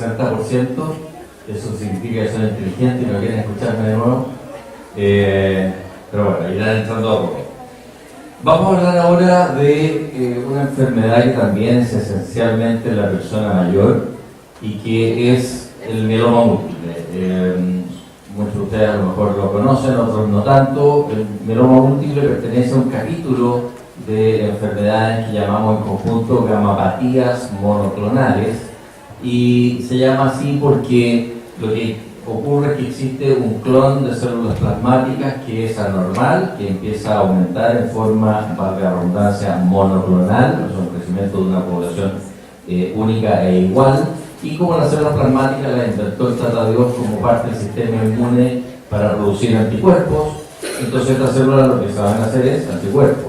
60%, eso significa que son inteligentes y no quieren escucharme de nuevo, pero bueno, irán entrando a poco. Vamos a hablar ahora de una enfermedad que también es esencialmente la persona mayor y que es el mieloma múltiple. Muchos de ustedes a lo mejor lo conocen, otros no tanto. El mieloma múltiple pertenece a un capítulo de enfermedades que llamamos en conjunto gamapatías monoclonales, y se llama así porque lo que ocurre es que existe un clon de células plasmáticas que es anormal, que empieza a aumentar en forma, valga la redundancia, monoclonal, es un crecimiento de una población única e igual, y como las células plasmáticas las inventó el Tata Dios como parte del sistema inmune para producir anticuerpos, entonces estas células lo que saben hacer es anticuerpos.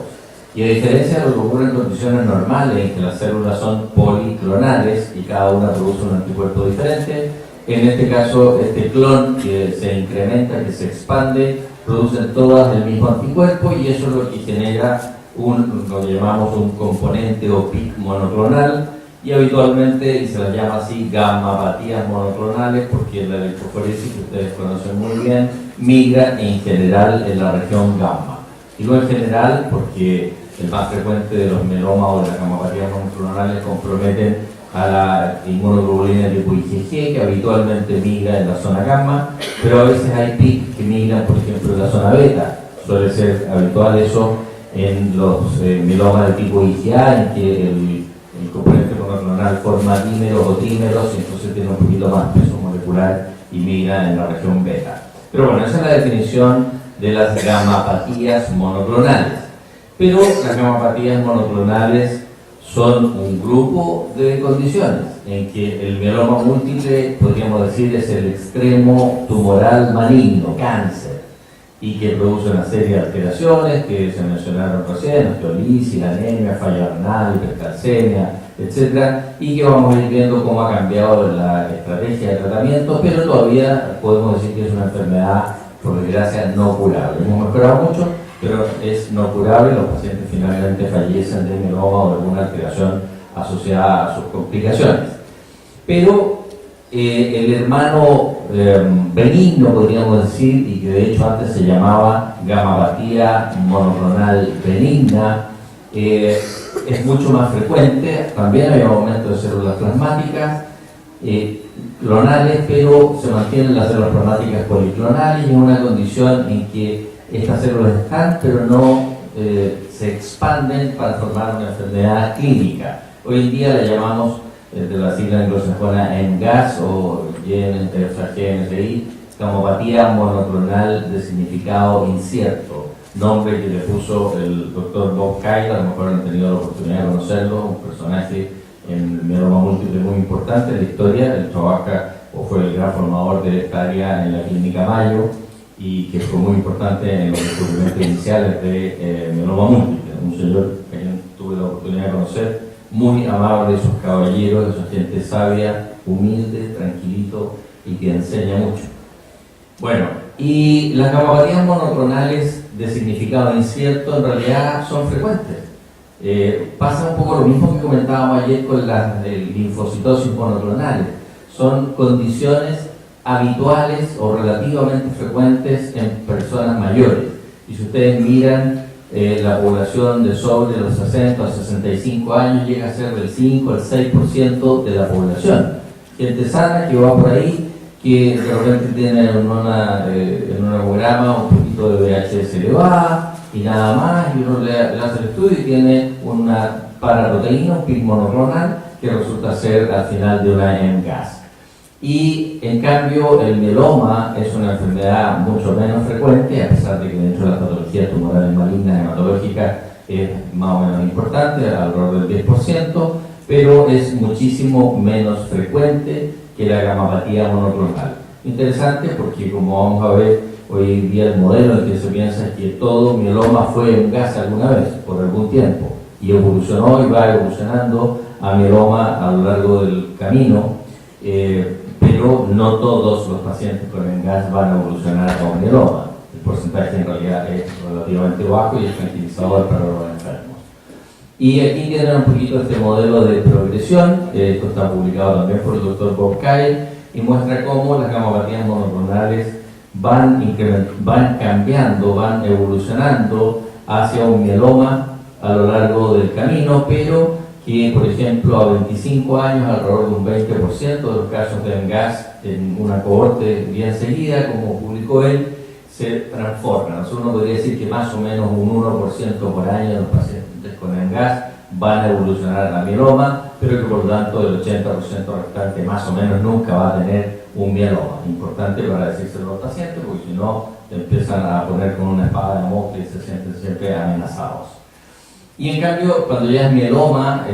Y a diferencia de lo que ocurre en condiciones normales, en que las células son policlonales y cada una produce un anticuerpo diferente, en este caso, este clon que se incrementa, que se expande, producen todas el mismo anticuerpo, y eso es lo que genera lo llamamos un componente o PIC monoclonal, y habitualmente, y se las llama así, gamapatías monoclonales, porque la electroforesis, que ustedes conocen muy bien, migra en general en la región gamma. Y no en general porque el más frecuente de los mielomas o de las gamapatías monoclonales comprometen a la inmunoglobulina tipo IgG, que habitualmente migra en la zona gamma, pero a veces hay PIC que migran, por ejemplo, en la zona beta. Suele ser habitual eso en los mielomas de tipo IgA, en que el componente monoclonal forma dímeros o trímeros, y entonces tiene un poquito más peso molecular y migra en la región beta. Pero bueno, esa es la definición de las gamapatías monoclonales. Pero las gamapatías monoclonales son un grupo de condiciones en que el mieloma múltiple, podríamos decir, es el extremo tumoral maligno, cáncer, y que produce una serie de alteraciones que se mencionaron recién: osteolisis, anemia, falla renal, hipercalcemia, etc. Y que vamos a ir viendo cómo ha cambiado la estrategia de tratamiento, pero todavía podemos decir que es una enfermedad, por desgracia, no curable. Hemos mejorado mucho, pero es no curable. Los pacientes finalmente fallecen de mieloma o de alguna alteración asociada a sus complicaciones. Pero el hermano benigno, podríamos decir, y que de hecho antes se llamaba gamapatía monoclonal benigna, es mucho más frecuente. También hay un aumento de células plasmáticas clonales, pero se mantienen las células plasmáticas policlonales, y en una condición en que estas células están, pero no se expanden para formar una enfermedad clínica. Hoy en día la llamamos, de la sigla anglosajona, MGAS o GNSI, gamopatía monoclonal de significado incierto, nombre que le puso el doctor Bob Kyle. A lo mejor han tenido la oportunidad de conocerlo, un personaje en el mieloma múltiple muy importante en la historia. Él trabaja o fue el gran formador de esta área en la Clínica Mayo, y que fue muy importante en los descubrimientos iniciales de mieloma múltiple. Un señor que tuve la oportunidad de conocer, muy amable, esos caballeros, esa gente sabia, humilde, tranquilito y que enseña mucho. Bueno, y las gamapatías monoclonales de significado incierto en realidad son frecuentes. Pasa un poco lo mismo que comentábamos ayer con las linfocitosis monoclonales. Son condiciones habituales o relativamente frecuentes en personas mayores. Y si ustedes miran la población de sobre los 60 a 65 años, llega a ser del 5 al 6% de la población. Gente sana que va por ahí, que de repente tiene en un hemograma un poquito de VHS elevada y nada más, y uno le hace el estudio y tiene una paraproteína, un PIC monoclonal, que resulta ser al final de una MGAS. Y en cambio el mieloma es una enfermedad mucho menos frecuente, a pesar de que dentro de las patologías tumorales malignas hematológicas es más o menos importante, alrededor del 10%, pero es muchísimo menos frecuente que la gamapatía monoclonal. Interesante porque, como vamos a ver hoy en día, el modelo en que se piensa es que todo mieloma fue un gas alguna vez, por algún tiempo, y evolucionó y va evolucionando a mieloma a lo largo del camino. Pero no todos los pacientes con MGAS van a evolucionar a un mieloma. El porcentaje en realidad es relativamente bajo y es tranquilizador para los enfermos. Y aquí tienen un poquito este modelo de progresión, esto está publicado también por el doctor Bob Kyle, y muestra cómo las gamopatías monoclonales van cambiando, van evolucionando hacia un mieloma a lo largo del camino, pero que, por ejemplo, a 25 años, alrededor de un 20% de los casos de MGAS en una cohorte bien seguida, como publicó él, se transforman. Nosotros no podría decir que más o menos un 1% por año de los pacientes con MGAS van a evolucionar a mieloma, pero que por lo tanto el 80% restante más o menos nunca va a tener un mieloma. Importante para decírselo a los pacientes, porque si no, empiezan a poner con una espada de Damocles y se sienten siempre amenazados. Y en cambio, cuando ya es mieloma,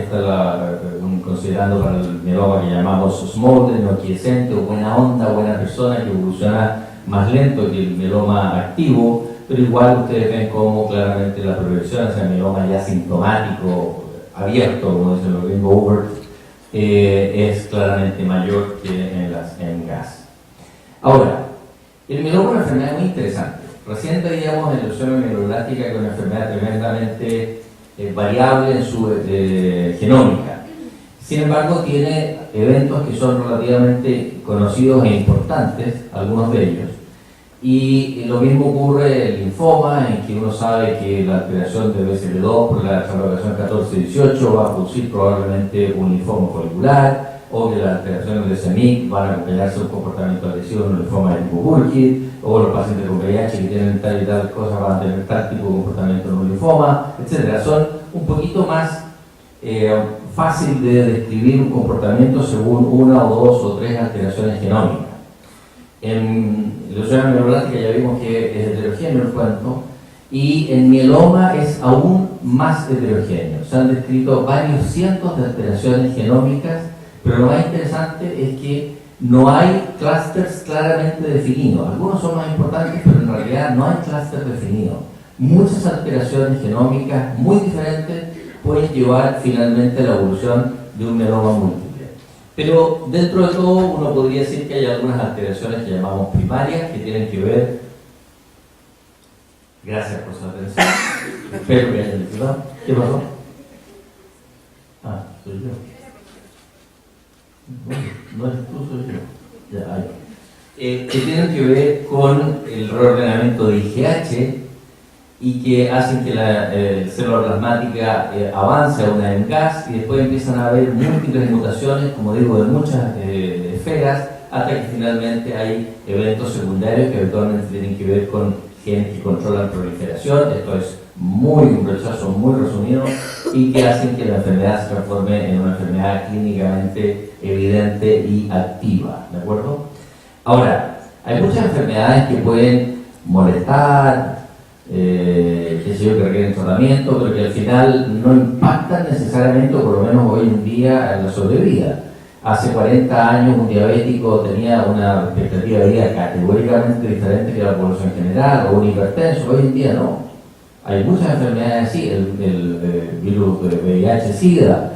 considerando para el mieloma que llamamos smolder, no quiescente o buena onda, buena persona, que evoluciona más lento que el mieloma activo, pero igual ustedes ven cómo claramente la progresión hacia el mieloma ya sintomático, abierto, como dicen los gringos, overt, es claramente mayor que en las MGAS. Ahora, el mieloma es una enfermedad muy interesante. Recién veíamos en la leucemia mieloblástica que es una enfermedad tremendamente variable en su genómica. Sin embargo, tiene eventos que son relativamente conocidos e importantes, algunos de ellos. Y lo mismo ocurre en el linfoma, en que uno sabe que la alteración de BCL2 por la translocación 14-18 va a producir probablemente un linfoma folicular, o que las alteraciones de CEMIC van a acompañarse de un comportamiento agresivo en un linfoma de tipo Burkitt, o los pacientes con VIH que tienen tal y tal cosa van a tener tal tipo de comportamiento en un linfoma, etc. Son un poquito más fácil de describir un comportamiento según una o dos o tres alteraciones genómicas. En leucemia mieloblástica ya vimos que es heterogéneo el cuento, y en mieloma es aún más heterogéneo. Se han descrito varios cientos de alteraciones genómicas, pero lo más interesante es que no hay clústeres claramente definidos. Algunos son más importantes, pero en realidad no hay clúster definido. Muchas alteraciones genómicas muy diferentes pueden llevar finalmente a la evolución de un mieloma múltiple. Pero dentro de todo uno podría decir que hay algunas alteraciones que llamamos primarias, que tienen que ver... Gracias por su atención. Espero que hayan disfrutado. ¿Qué pasó? Ah, soy yo. No eres tú, soy yo. Ya, ahí. Que tienen que ver con el reordenamiento de IgH y que hacen que la célula plasmática avance a una MGAS, y después empiezan a haber múltiples mutaciones, como digo, de muchas esferas, hasta que finalmente hay eventos secundarios que eventualmente tienen que ver con genes que controlan proliferación. Esto es un rechazo muy resumido, y que hacen que la enfermedad se transforme en una enfermedad clínicamente evidente y activa, ¿de acuerdo? Ahora, hay muchas enfermedades que pueden molestar, que requieren tratamiento, pero que al final no impactan necesariamente, o por lo menos hoy en día, en la sobrevida. Hace 40 años un diabético tenía una expectativa de vida categóricamente diferente que la población general, o un hipertenso. Hoy en día no. Hay muchas enfermedades así. El virus de VIH-Sida,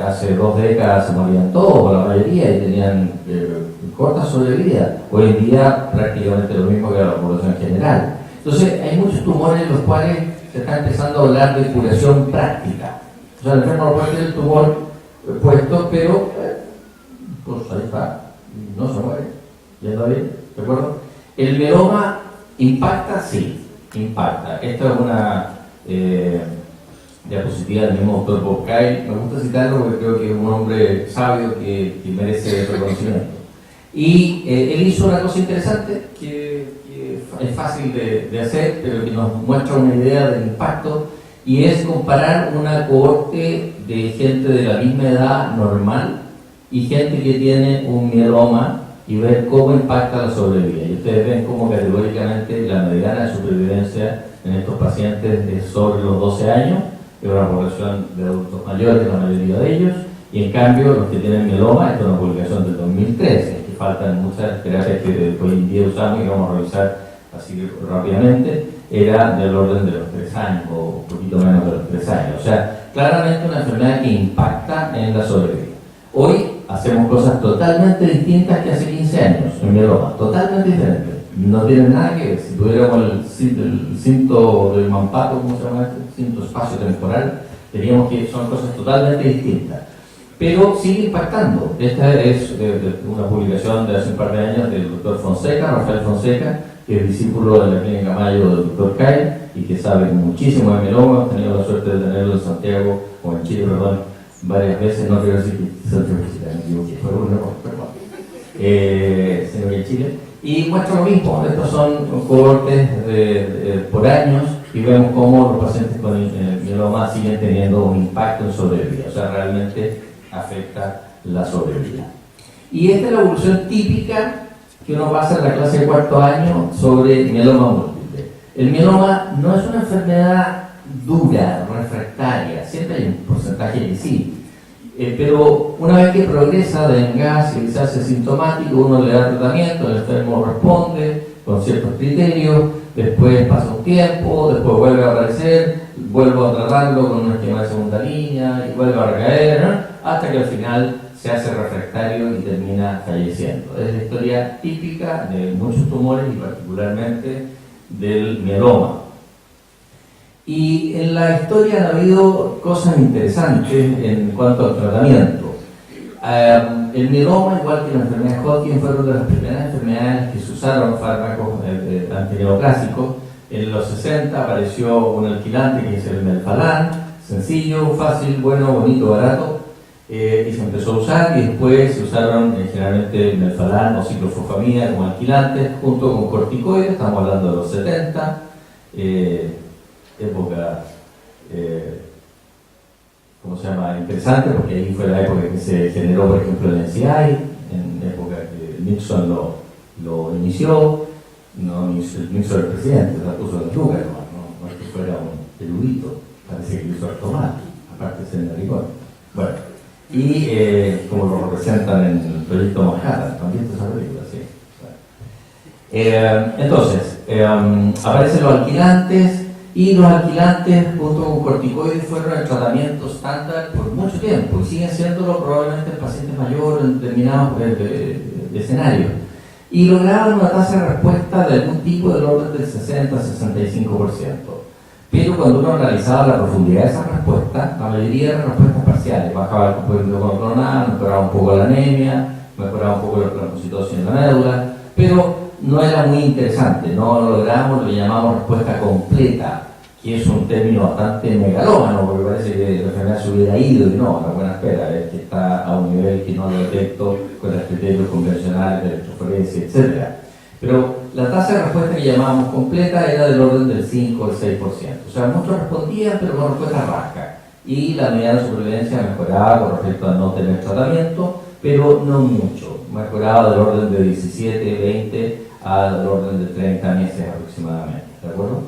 hace 2 décadas se morían todos, o la mayoría, y tenían corta sobrevida. Hoy en día prácticamente lo mismo que la población general. Entonces, hay muchos tumores en los cuales se está empezando a hablar de curación práctica. O sea, el enfermo no puede tener el tumor puesto, pero pues ahí está, no se muere. ¿Ya está bien? ¿De acuerdo? ¿El mieloma impacta? Sí, impacta. Esta es una diapositiva del mismo doctor Bob Kyle. Me gusta citarlo porque creo que es un hombre sabio que merece reconocimiento. Y él hizo una cosa interesante que es fácil de hacer, pero que nos muestra una idea del impacto, y es comparar una cohorte de gente de la misma edad normal y gente que tiene un mieloma, y ver cómo impacta la sobrevida. Y ustedes ven cómo categóricamente la mediana de supervivencia en estos pacientes es sobre los 12 años, es una población de adultos mayores, la mayoría de ellos, y en cambio los que tienen mieloma, esta es una publicación del 2013, que faltan muchas terapias que hoy en día usamos y que vamos a revisar así rápidamente, era del orden de los 3 años, o un poquito menos de los 3 años. O sea, claramente una enfermedad que impacta en la sobrevida. Hoy hacemos cosas totalmente distintas que hace 15 años en mieloma, totalmente diferentes. No tienen nada que ver. Si tuviéramos el cinto del mampato, ¿cómo se llama este? Cinto espacio-temporal, teníamos que, son cosas totalmente distintas. Pero sigue impactando. Esta es una publicación de hace un par de años del doctor Fonseca, Rafael Fonseca, que es discípulo de la Clínica Mayo del doctor Calle y que sabe muchísimo de mieloma. He tenido la suerte de tenerlo en Santiago, o en Chile, perdón, varias veces. No quiero decir que Santiago de Chile, me equivoqué, fue un error, perdón. Señor de Chile. Y muestra lo mismo. Estos son cohortes por años y vemos cómo los pacientes con mieloma siguen teniendo un impacto en sobrevida. O sea, realmente afecta la sobrevida. Y esta es la evolución típica que uno pasa en la clase de cuarto año sobre mieloma múltiple. El mieloma no es una enfermedad dura, refractaria, siempre hay un porcentaje que sí, pero una vez que progresa de engas y se hace sintomático, uno le da tratamiento, el enfermo responde con ciertos criterios, después pasa un tiempo, después vuelve a aparecer, vuelvo a tratarlo con un esquema de segunda línea y vuelve a recaer, ¿no? Hasta que al final se hace refractario y termina falleciendo. Es la historia típica de muchos tumores y particularmente del mieloma. Y en la historia han habido cosas interesantes en cuanto al tratamiento. El mieloma, igual que la enfermedad de Hodgkin, fueron de las primeras enfermedades que se usaron fármacos antineoplásicos. En los 60 apareció un alquilante que es el melphalan, sencillo, fácil, bueno, bonito, barato, y se empezó a usar, y después se usaron generalmente melphalan o ciclofosfamida como alquilantes junto con corticoides. Estamos hablando de los 70, época, ¿cómo se llama? Interesante, porque ahí fue la época que se generó, por ejemplo, el NCI, en época que Nixon lo inició. No Nixon el presidente, la puso en lugar, no es que fuera un erudito, parece que lo hizo Artomás, aparte de ser naricón. Bueno, y como lo representan en el proyecto Manhattan, también esa película, sí. Bueno. Entonces, aparecen los alquilantes, y los alquilantes junto con corticoides fueron el tratamiento estándar por mucho tiempo y siguen siéndolo probablemente en pacientes mayores en determinados escenarios. Y lograban una tasa de respuesta de algún tipo del orden del 60-65%. Pero cuando uno analizaba la profundidad de esa respuesta, la mayoría eran respuestas parciales. Bajaba el compuesto monoclonal, mejoraba un poco la anemia, mejoraba un poco la plasmocitosis en la médula, pero no era muy interesante, no lo logramos lo que llamamos respuesta completa, que es un término bastante megalómano, porque parece que la enfermedad se hubiera ido y no, la buena espera es que está a un nivel que no lo detecto con los criterios convencionales de electroforesia, etc. Pero la tasa de respuesta que llamamos completa era del orden del 5 al 6%. O sea, muchos respondían, pero con respuesta rasca. Y la medida de supervivencia mejoraba con respecto a no tener tratamiento, pero no mucho. Mejoraba del orden de 17, 20 al orden de 30 meses aproximadamente. ¿De acuerdo?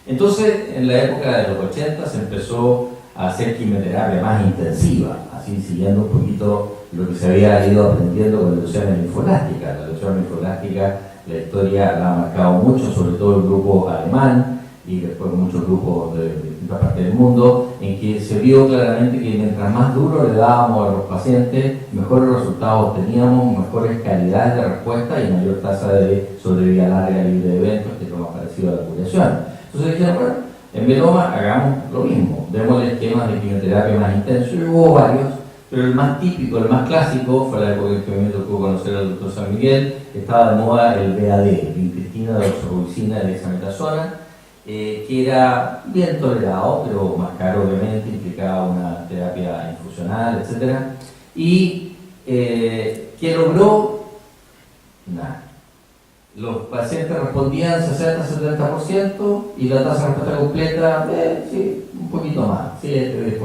Entonces, en la época de los 80 se empezó a hacer quimioterapia más intensiva, así siguiendo un poquito lo que se había ido aprendiendo con la leucemia linfolástica. La leucemia linfolástica, la historia la ha marcado mucho, sobre todo el grupo alemán y después muchos grupos de distintas partes del mundo, en que se vio claramente que mientras más duro le dábamos a los pacientes, mejores resultados teníamos, mejores calidades de respuesta y mayor tasa de sobrevida larga libre de eventos, que es lo más parecido a la curación. Entonces dijeron, bueno, en mieloma hagamos lo mismo, démosle esquemas de quimioterapia más intensos, y hubo varios, pero el más típico, el más clásico, fue la época en que me tocó conocer al doctor San Miguel, estaba de moda el BAD, vincristina, doxorubicina, dexametasona, que era bien tolerado, pero más caro obviamente, implicaba una terapia infusional, etc. Y que logró nada. Los pacientes respondían 60-70% y la tasa de respuesta completa, sí, un poquito más, 7-10%,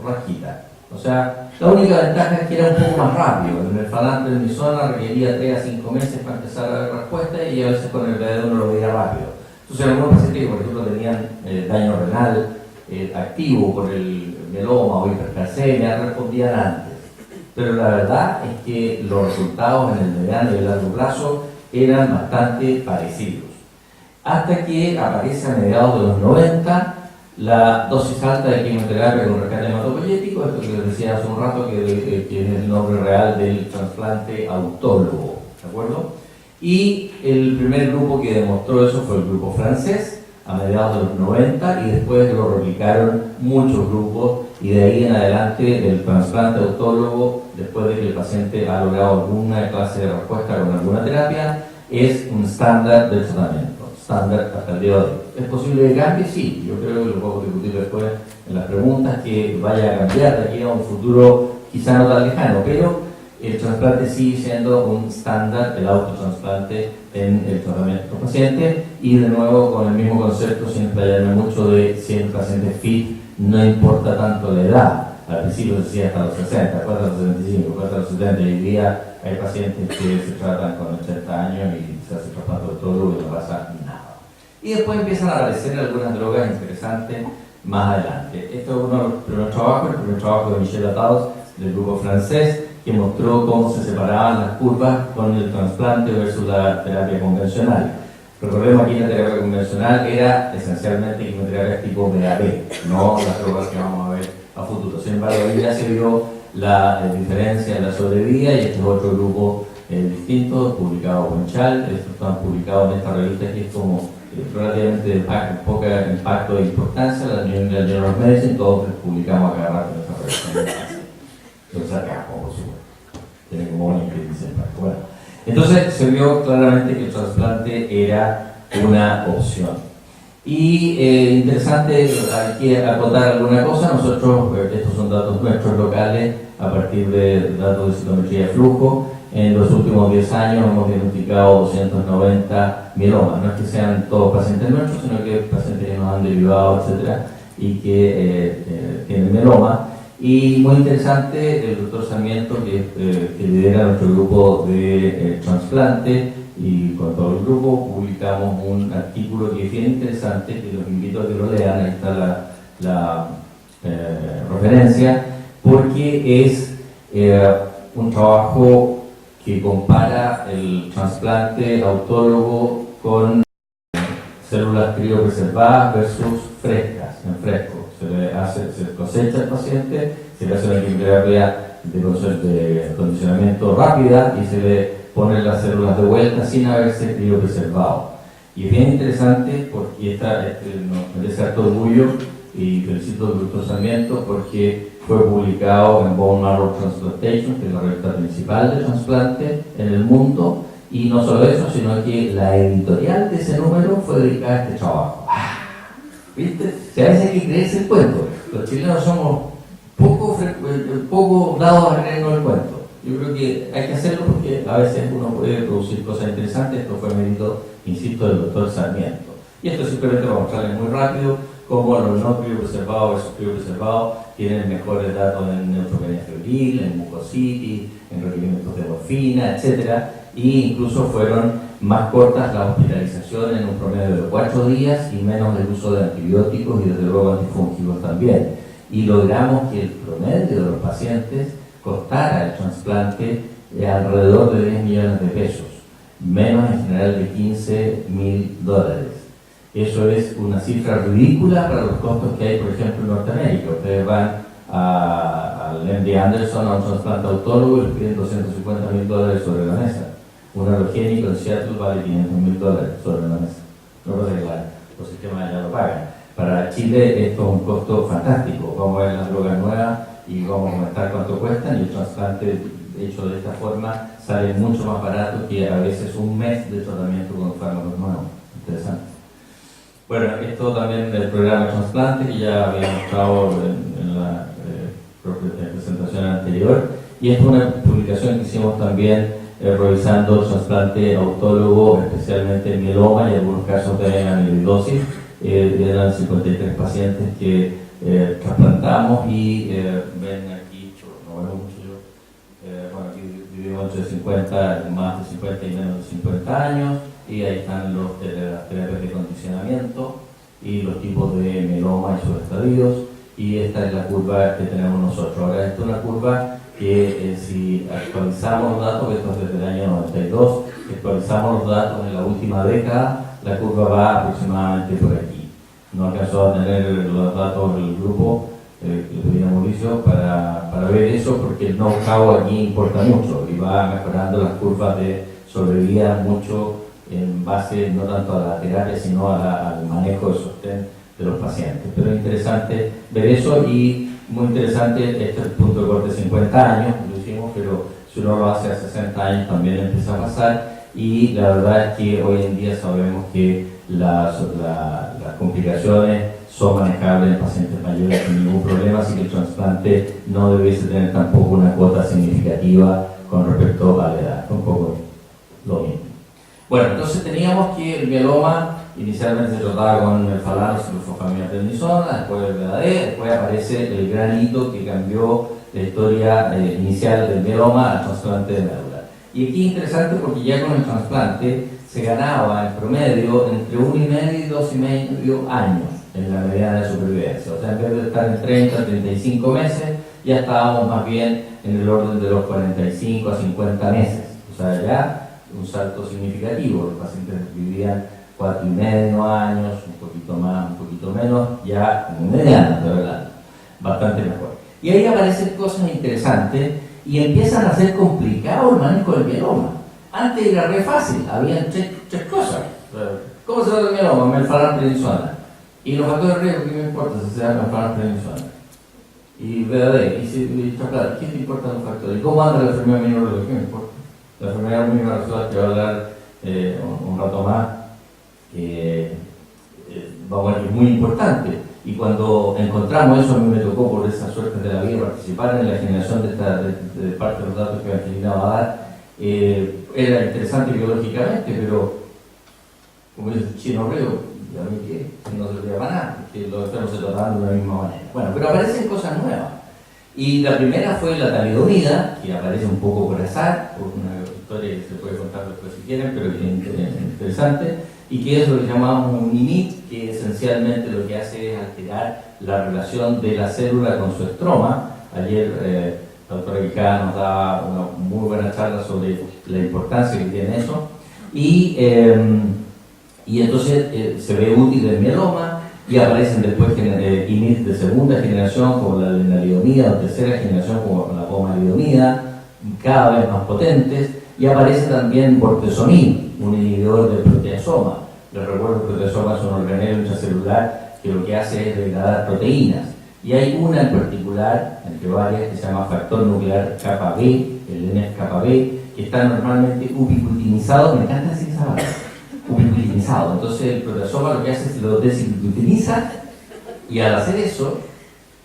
rasquita. O sea, la única ventaja es que era un poco más rápido. El melphalan prednisona requería 3 a 5 meses para empezar a ver respuesta y a veces con el BD uno lo veía rápido. Entonces, algunos pacientes que, por ejemplo, tenían daño renal activo por el mieloma o hipercalcemia respondían antes. Pero la verdad es que los resultados en el mediano y el largo plazo eran bastante parecidos. Hasta que aparece a mediados de los 90 la dosis alta de quimioterapia con rescate hematopoyético, esto que les decía hace un rato, que es el nombre real del trasplante autólogo, ¿de acuerdo? Y el primer grupo que demostró eso fue el grupo francés, a mediados de los 90 y después lo replicaron muchos grupos y de ahí en adelante el trasplante autólogo, después de que el paciente ha logrado alguna clase de respuesta con alguna terapia, es un estándar del tratamiento, estándar hasta el día de hoy. ¿Es posible que cambie? Sí, yo creo que lo podemos discutir después en las preguntas, que vaya a cambiar de aquí a un futuro quizá no tan lejano, pero el trasplante sigue siendo un estándar, el autotrasplante en el tratamiento de los pacientes, y de nuevo con el mismo concepto, sin explayarme mucho, de si el paciente fit, no importa tanto la edad. Al principio se decía hasta los 60, después hasta los 75, después hasta los 70, y hoy día hay pacientes que se tratan con 80 años y se hace trasplante autólogo y no pasa nada. Y después empiezan a aparecer algunas drogas interesantes más adelante. Esto es uno de los primeros trabajos, el primer trabajo de Michel Ataus, del grupo francés, que mostró cómo se separaban las curvas con el trasplante versus la terapia convencional. Recordemos aquí la terapia convencional era esencialmente quimioterapia tipo BAB, no las drogas que vamos a ver a futuro. Sin embargo, ahí ya se vio la diferencia en la sobrevida, y este es otro grupo distinto, publicado con Chal. Estos están publicados en esta revista que es como relativamente de poco impacto e importancia, la New England Journal of Medicine. Todos publicamos acá rato en esta revista. Lo sacamos, por supuesto. Tiene como un índice de impacto. Bueno, entonces se vio claramente que el trasplante era una opción. Y interesante aquí acotar alguna cosa. Nosotros, estos son datos nuestros locales a partir de datos de citometría de flujo. En los últimos 10 años hemos diagnosticado 290 mielomas. No es que sean todos pacientes nuestros, sino que pacientes que nos han derivado, etcétera, y que tienen mieloma. Y muy interesante, el doctor Sarmiento, que lidera nuestro grupo de trasplante, y con todo el grupo publicamos un artículo que es bien interesante, que los invito a que lo lean. Ahí está la referencia, porque es un trabajo que compara el trasplante autólogo con células criopreservadas versus frescas, en fresco. Se cosecha al paciente, se le hace una quimioterapia de condicionamiento rápida y se le ponen las células de vuelta sin haberse criopreservado. Y es bien interesante porque nos merece harto orgullo, y felicito al doctor Sarmiento porque fue publicado en Bone Marrow Transplantation, que es la revista principal de trasplante en el mundo. Y no solo eso, sino que la editorial de ese número fue dedicada a este trabajo. ¿Viste? Si a veces hay que creerse el cuento. Los chilenos somos poco dados a creernos el cuento. Yo creo que hay que hacerlo porque a veces uno puede producir cosas interesantes. Esto fue mérito, insisto, del doctor Sarmiento. Y esto simplemente para mostrarles muy rápido cómo los no criopreservados versus criopreservados tienen mejores datos en neutropenia febril, en mucositis, en requerimientos de morfina, etc. Y incluso fueron más cortas las hospitalizaciones, en un promedio de 4 días, y menos el uso de antibióticos y desde luego antifúngicos también. Y logramos que el promedio de los pacientes costara el trasplante alrededor de 10 millones de pesos, menos en general de $15.000. Eso es una cifra ridícula para los costos que hay, por ejemplo, en Norteamérica. Ustedes van al MD Anderson, a un trasplante autólogo, y les piden $250.000 sobre la mesa. Un halogénico en Seattle vale $500.000 sobre la mesa. No pasa que los sistemas ya lo pagan. Para Chile esto es un costo fantástico. Vamos a ver las drogas nuevas y vamos a comentar cuánto cuestan, y el trasplante hecho de esta forma sale mucho más barato que a veces un mes de tratamiento con fármacos nuevos. Interesante. Bueno, esto también del programa de trasplante que ya había mostrado en la presentación anterior, y es una publicación que hicimos también revisando trasplante autólogo, especialmente mieloma y algunos casos de amiloidosis. Eran 53 pacientes que trasplantamos, y ven aquí, no veo mucho yo, bueno, aquí dividimos entre 50, más de 50 y menos de 50 años, y ahí están las terapias de condicionamiento y los tipos de mieloma y sus estadios, y esta es la curva que tenemos nosotros. Ahora, esta es una curva que si actualizamos los datos, esto es desde el año 92, si actualizamos los datos en la última década, la curva va aproximadamente por aquí. No alcanzó a tener los datos del grupo que le pedí a Mauricio para ver eso, porque el know-how aquí importa mucho y va mejorando las curvas de sobrevida mucho en base no tanto a la terapia, sino al manejo de sostén de los pacientes. Pero es interesante ver eso y muy interesante, este es el punto de corte de 50 años, lo hicimos, pero si uno lo hace a 60 años también empieza a pasar y la verdad es que hoy en día sabemos que las complicaciones son manejables en pacientes mayores sin ningún problema, así que el trasplante no debiese tener tampoco una cuota significativa con respecto a la edad, un poco lo mismo. Bueno, entonces teníamos que el mieloma inicialmente se trataba con el falano, ciclofosfamina prednisona, después el BAD, después aparece el gran hito que cambió la historia inicial del mieloma al trasplante de médula. Y aquí es interesante porque ya con el trasplante se ganaba en promedio entre 1,5 y 2,5 años en la mediana de supervivencia. O sea, en vez de estar en 30, 35 meses, ya estábamos más bien en el orden de los 45 a 50 meses. O sea, ya un salto significativo. Los pacientes vivían 4,5 años, un poquito más, un poquito menos, ya en mediana, de verdad, bastante mejor. Y ahí aparecen cosas interesantes y empiezan a ser complicado el manejo del mieloma. Antes era re fácil, habían tres cosas. ¿Cómo se trata el mieloma? Melphalan prednisona. Y los factores de riesgo, ¿qué me importa si se da Melphalan prednisona? Y VAD, y chocolate, ¿qué te importan los factores? ¿Y cómo anda la enfermedad minor? ¿Qué me importa? La enfermedad minor que va a hablar un rato más, vamos a ver que es muy importante. Y cuando encontramos eso, a mí me tocó por esa suerte de la vida participar en la generación de parte de los datos que Angelina va a dar. Era interesante biológicamente, pero como dice el chino reo, ¿y a mí qué? No servía para nada, que los enfermos se trataban de la misma manera. Bueno, pero aparecen cosas nuevas. Y la primera fue la talidomida, que aparece un poco por azar, por una historia que se puede contar después si quieren, pero que es interesante, y que es lo que llamamos un IMIT, que esencialmente lo que hace es alterar la relación de la célula con su estroma. Ayer la doctora Quijada nos daba una muy buena charla sobre la importancia que tiene eso, y entonces se ve útil el mieloma, y aparecen después IMIT de segunda generación como la lenalidomida, o tercera generación como la pomalidomida, cada vez más potentes, y aparece también bortezomib, un inhibidor del proteasoma. Les recuerdo que el proteasoma es un organelo intracelular que lo que hace es degradar proteínas. Y hay una en particular, entre varias, que se llama factor nuclear kappa B, el NF-kappa B, que está normalmente ubiquitinizado, me encanta decir esa palabra, ubiquitinizado. Entonces el proteasoma lo que hace es lo desubiquitiniza, y al hacer eso,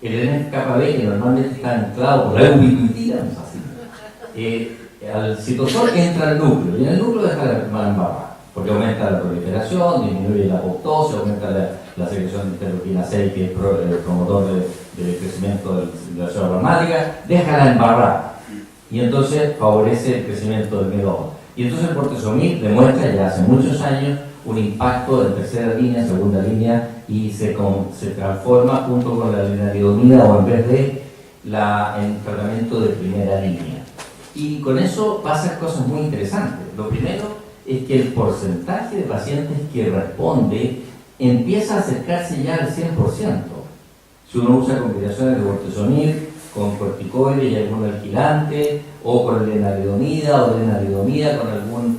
el NF-kappa B, que normalmente está anclado por la ubiquitina, no es así, al citosol entra al núcleo, y en el núcleo deja la enfermedad embarrada, porque aumenta la proliferación, disminuye la apoptosis, aumenta la secreción de interleuquina 6, que es el promotor del crecimiento de la célula plasmática, deja la embarrada, y entonces favorece el crecimiento del mieloma. Y entonces el bortezomib demuestra ya hace muchos años un impacto en tercera línea, segunda línea, y se transforma junto con la lenalidomida o en vez de en tratamiento de primera línea. Y con eso pasan cosas muy interesantes. Lo primero es que el porcentaje de pacientes que responde empieza a acercarse ya al 100%. Si uno usa combinaciones de bortezomib con corticoides y algún alquilante, o con lenalidomida o lenalidomida con algún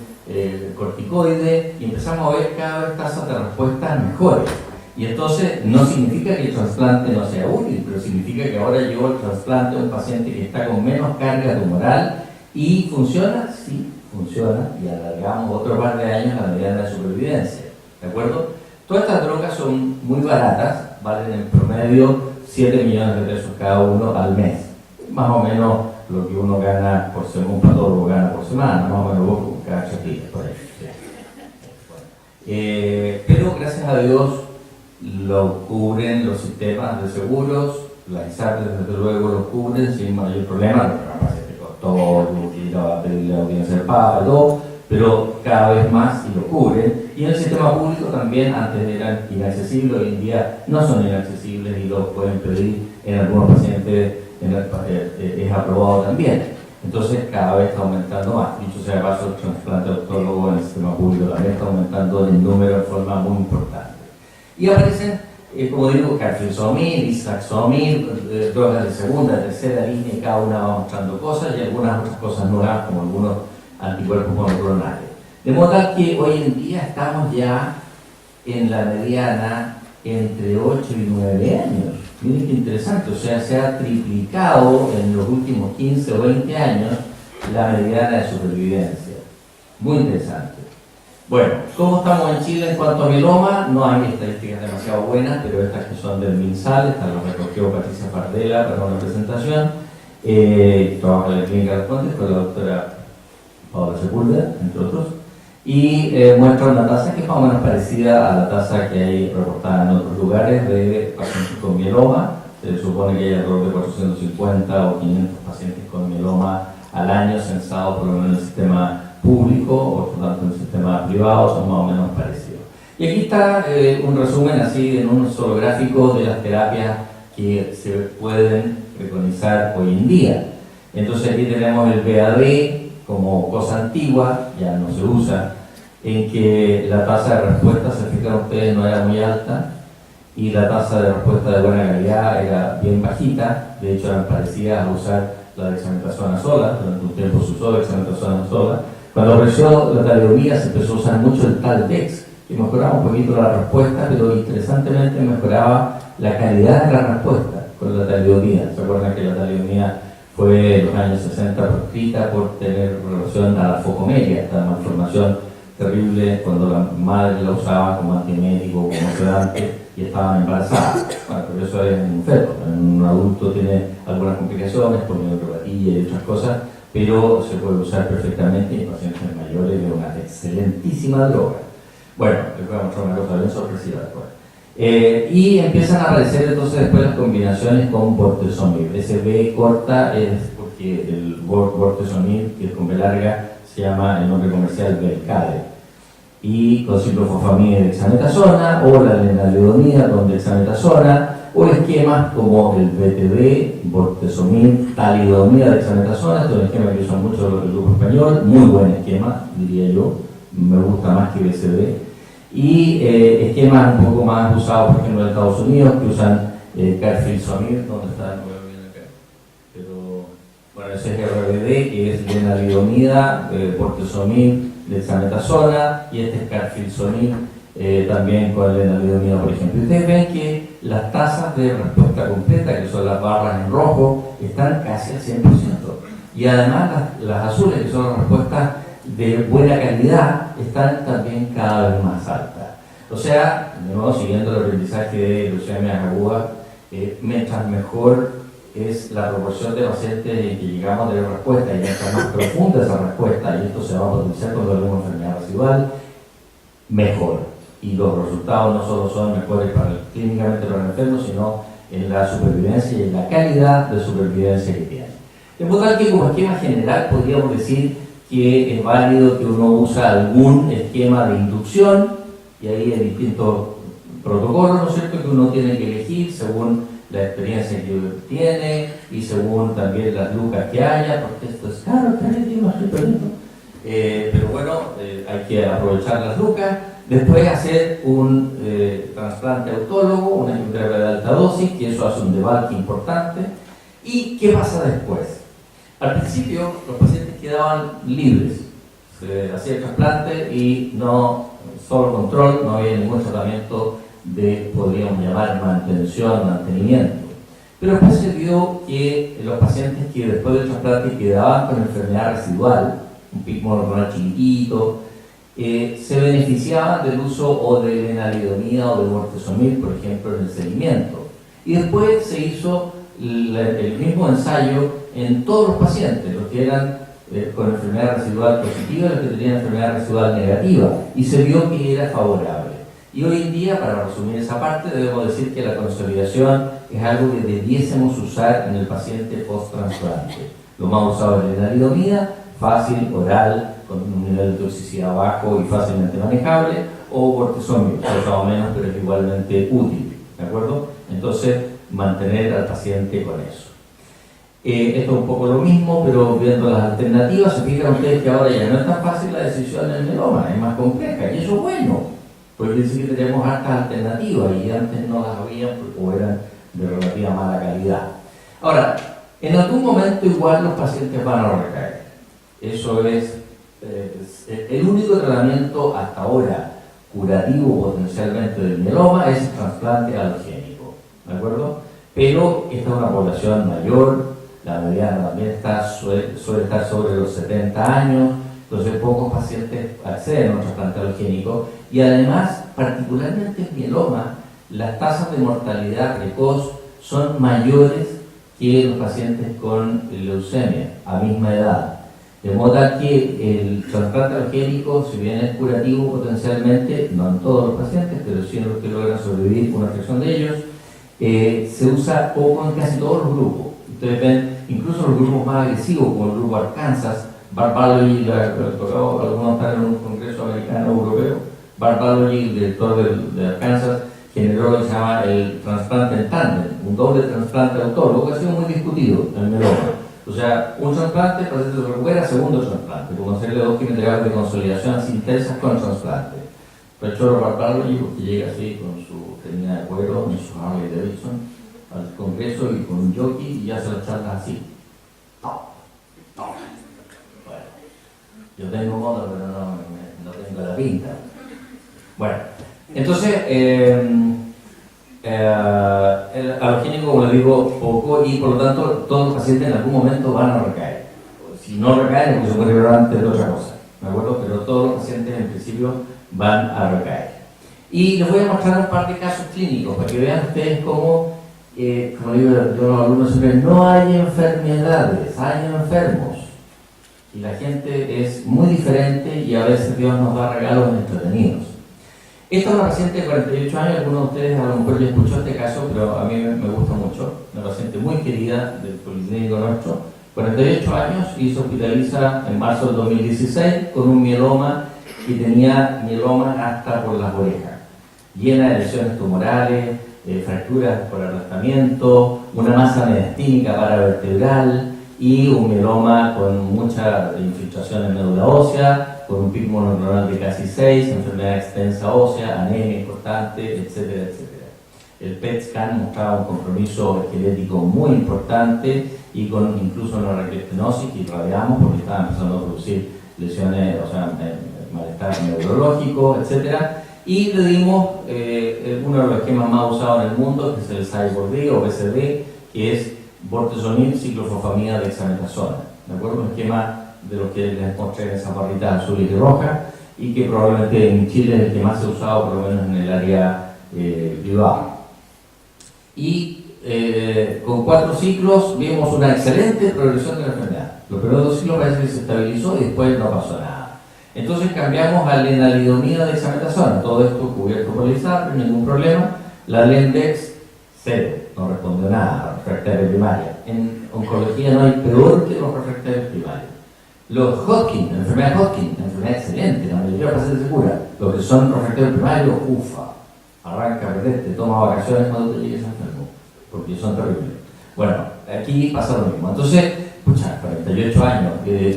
corticoide, y empezamos a ver cada vez tasas de respuesta mejores. Y entonces no significa que el trasplante no sea útil, pero significa que ahora llegó el trasplante a un paciente que está con menos carga tumoral. ¿Y funciona? Sí, funciona, y alargamos otro par de años la mediana de supervivencia. ¿De acuerdo? Todas estas drogas son muy baratas, valen en promedio 7 millones de pesos cada uno al mes. Más o menos lo que uno gana por semana, un patólogo gana por semana, más o menos cada 8 días, por ahí. Pero gracias a Dios lo cubren los sistemas de seguros, las ISAPRES desde luego lo cubren sin mayor problema, lo que pasa es que costó ir a pedir la audiencia del Papa y todo, pero cada vez más y lo cubren. Y en el sistema público también, antes eran inaccesibles, hoy en día no son inaccesibles y lo pueden pedir en algunos pacientes, es aprobado también. Entonces cada vez está aumentando más. Dicho sea de paso, el trasplante autólogo en el sistema público también está aumentando en número de forma muy importante. Y aparecen, como digo, carfilzomib, isaxomib, drogas de segunda, tercera línea, y cada una va mostrando cosas, y algunas otras cosas nuevas, como algunos anticuerpos monoclonales. De modo tal que hoy en día estamos ya en la mediana entre 8 y 9 años. Miren qué interesante, o sea, se ha triplicado en los últimos 15 o 20 años la mediana de supervivencia. Muy interesante. Bueno, ¿cómo estamos en Chile en cuanto a mieloma? No hay estadísticas demasiado buenas, pero estas que son del MinSal, estas las recogió Patricia Fardela para una presentación. Trabaja en la Clínica de las Condes con la doctora Paola Sepúlveda, entre otros, y muestra una tasa que es más o menos parecida a la tasa que hay reportada en otros lugares de pacientes con mieloma. Se supone que hay alrededor de 450 o 500 pacientes con mieloma al año censados por lo menos en el sistema público, o por tanto en el sistema privado, son más o menos parecidos. Y aquí está un resumen así en un solo gráfico de las terapias que se pueden preconizar hoy en día. Entonces aquí tenemos el VAD como cosa antigua, ya no se usa, en que la tasa de respuesta, se fijan ustedes, no era muy alta y la tasa de respuesta de buena calidad era bien bajita. De hecho eran parecidas a usar la dexametasona sola. Durante un tiempo se usó dexametasona sola. Cuando apareció la talidomida se empezó a usar mucho el Taldex, que mejoraba un poquito la respuesta, pero interesantemente mejoraba la calidad de la respuesta con la talidomida. ¿Se acuerdan que la talidomida fue en los años 60 proscrita por tener relación a la focomelia, esta malformación terrible cuando la madre la usaba como antiemético, como sedante y estaban embarazadas? Bueno, pero eso es en un feto. En un adulto tiene algunas complicaciones, polineutropatía y otras cosas, pero se puede usar perfectamente en pacientes mayores de una excelentísima droga. Bueno, les voy a mostrar una cosa bien sorpresiva después. Y empiezan a aparecer entonces después las combinaciones con bortezomib. Ese B corta es porque el bortezomib, que es con B larga, se llama el nombre comercial Belcade. Y con ciprofosfamida y dexametasona, o la lenalidomida con dexametasona, o esquemas como el BTD, bortezomib, talidomida, dexametasona. Este es un esquema que usan mucho el grupo español, muy buen esquema, diría yo, me gusta más que BCD. Y esquemas un poco más usados, por ejemplo, en Estados Unidos, que usan carfilzomib, donde está, no veo bien acá, pero bueno, ese es RBD, que es lenalidomida, bortezomib, dexametasona, y este es carfilzomib, también con lenalidomida, por ejemplo. Y ustedes ven que las tasas de respuesta completa, que son las barras en rojo, están casi al 100%. Y además las azules, que son las respuestas de buena calidad, están también cada vez más altas. O sea, de nuevo, siguiendo el aprendizaje de leucemia aguda, mientras mejor es la proporción de pacientes en que llegamos a tener respuesta y mientras más profunda esa respuesta, y esto se va a potenciar cuando tenemos una enfermedad residual, mejor. Y los resultados no solo son mejores clínicamente para el enfermo, sino en la supervivencia y en la calidad de supervivencia que tiene. De modo tal que como esquema general podríamos decir que es válido que uno usa algún esquema de inducción, y ahí hay distintos protocolos, ¿no es cierto?, que uno tiene que elegir según la experiencia que tiene y según también las lucas que haya, porque esto es caro, pero bueno, hay que aprovechar las lucas. Después hacer un trasplante autólogo, una quimioterapia de alta dosis, que eso hace un debulk importante. ¿Y qué pasa después? Al principio los pacientes quedaban libres, se hacía el trasplante y no solo control, no había ningún tratamiento de, podríamos llamar, mantenimiento. Pero después se vio que los pacientes que después del trasplante quedaban con enfermedad residual, un pic monoclonal chiquitito, se beneficiaban del uso o de lenalidomida o de bortezomib, por ejemplo, en el seguimiento. Y después se hizo el mismo ensayo en todos los pacientes, los que eran con enfermedad residual positiva y los que tenían enfermedad residual negativa, y se vio que era favorable. Y hoy en día, para resumir esa parte, debemos decir que la consolidación es algo que debiésemos usar en el paciente post-trasplante. Lo más usado es lenalidomida, fácil, oral, con un nivel de toxicidad bajo y fácilmente manejable, o bortezomib, se usa menos, pero es igualmente útil, ¿de acuerdo? Entonces, mantener al paciente con eso. Esto es un poco lo mismo, pero viendo las alternativas, se fijan ustedes que ahora ya no es tan fácil la decisión en el mieloma, es más compleja, y eso es bueno, porque dice que tenemos hartas alternativas, y antes no las había o eran de relativa mala calidad. Ahora, en algún momento igual los pacientes van a recaer. Eso es el único tratamiento hasta ahora curativo potencialmente del mieloma es el trasplante alogénico, ¿de acuerdo? Pero esta es una población mayor, la mediana también suele estar sobre los 70 años, entonces pocos pacientes acceden a un trasplante alogénico y además, particularmente en mieloma, las tasas de mortalidad precoz son mayores que los pacientes con leucemia a misma edad. De modo que el trasplante alogénico, si bien es curativo potencialmente, no en todos los pacientes, pero sí en los que logran sobrevivir una fracción de ellos, se usa poco en casi todos los grupos. Ustedes ven, incluso los grupos más agresivos, como el grupo Arkansas, Barbalogy, algunos están en un congreso americano europeo, Barbalogy, el director de Arkansas, generó lo que se llama el trasplante en tándem, un doble trasplante autólogo, que ha sido muy discutido en el mieloma. O sea, un trasplante, el paciente se recupera, segundo trasplante, como hacerle dos quimioterapias de consolidación así intensas con trasplante. Pero el chorro Barbalogy, porque llega así con su tenida de cuero y su Harley Davidson al congreso y con un jockey y ya se la charla así. Bueno, yo tengo moto, pero no tengo la pinta. Bueno, entonces, el alogénico, como le digo, poco y por lo tanto todos los pacientes en algún momento van a recaer. Si no recaen, pues se puede llevar antes de otra cosa, ¿de acuerdo? Pero todos los pacientes en principio van a recaer. Y les voy a mostrar un par de casos clínicos para que vean ustedes cómo, como digo yo a los alumnos siempre, no hay enfermedades, hay enfermos. Y la gente es muy diferente y a veces Dios nos da regalos entretenidos. Esta es una paciente de 48 años, algunos de ustedes a lo mejor ya escuchó este caso, pero a mí me gusta mucho. Una paciente muy querida del policlínico nuestro, 48 años y se hospitaliza en marzo del 2016 con un mieloma que tenía mieloma hasta por las orejas, llena de lesiones tumorales, fracturas por aplastamiento, una masa mediastínica paravertebral y un mieloma con mucha infiltración en médula ósea, con un pico monoclonal de casi 6, enfermedad extensa ósea, anemia importante, etcétera, etcétera. El PET scan mostraba un compromiso esquelético muy importante y con incluso una recrestenosis que irradiamos porque estaba empezando a producir lesiones, o sea, malestar neurológico, etcétera. Y le dimos uno de los esquemas más usados en el mundo, que es el Cyborg-D o BCD, que es bortezomib, ciclofosfamida, dexametasona. ¿De acuerdo? Un esquema de los que les mostré en esa barrita azul y roja, y que probablemente en Chile es el que más se ha usado, por lo menos en el área privada. Y con 4 ciclos vimos una excelente progresión de la enfermedad. Los primeros 2 ciclos parece que se estabilizó y después no pasó nada. Entonces cambiamos a lenalidomida de dexametasona, todo esto cubierto por Lizardo, ningún problema. La Lendex, 0, no respondió nada, refractaria primaria. En oncología no hay peor que los refractarios primarios. Los Hodgkin, la enfermedad Hodgkin, una enfermedad excelente, la mayoría de los pacientes se cura. Los que son refractarios primarios, ufa, arranca, te toma vacaciones cuando te llegues enfermo, porque son terribles. Bueno, aquí pasa lo mismo. Entonces, pucha, 48 años,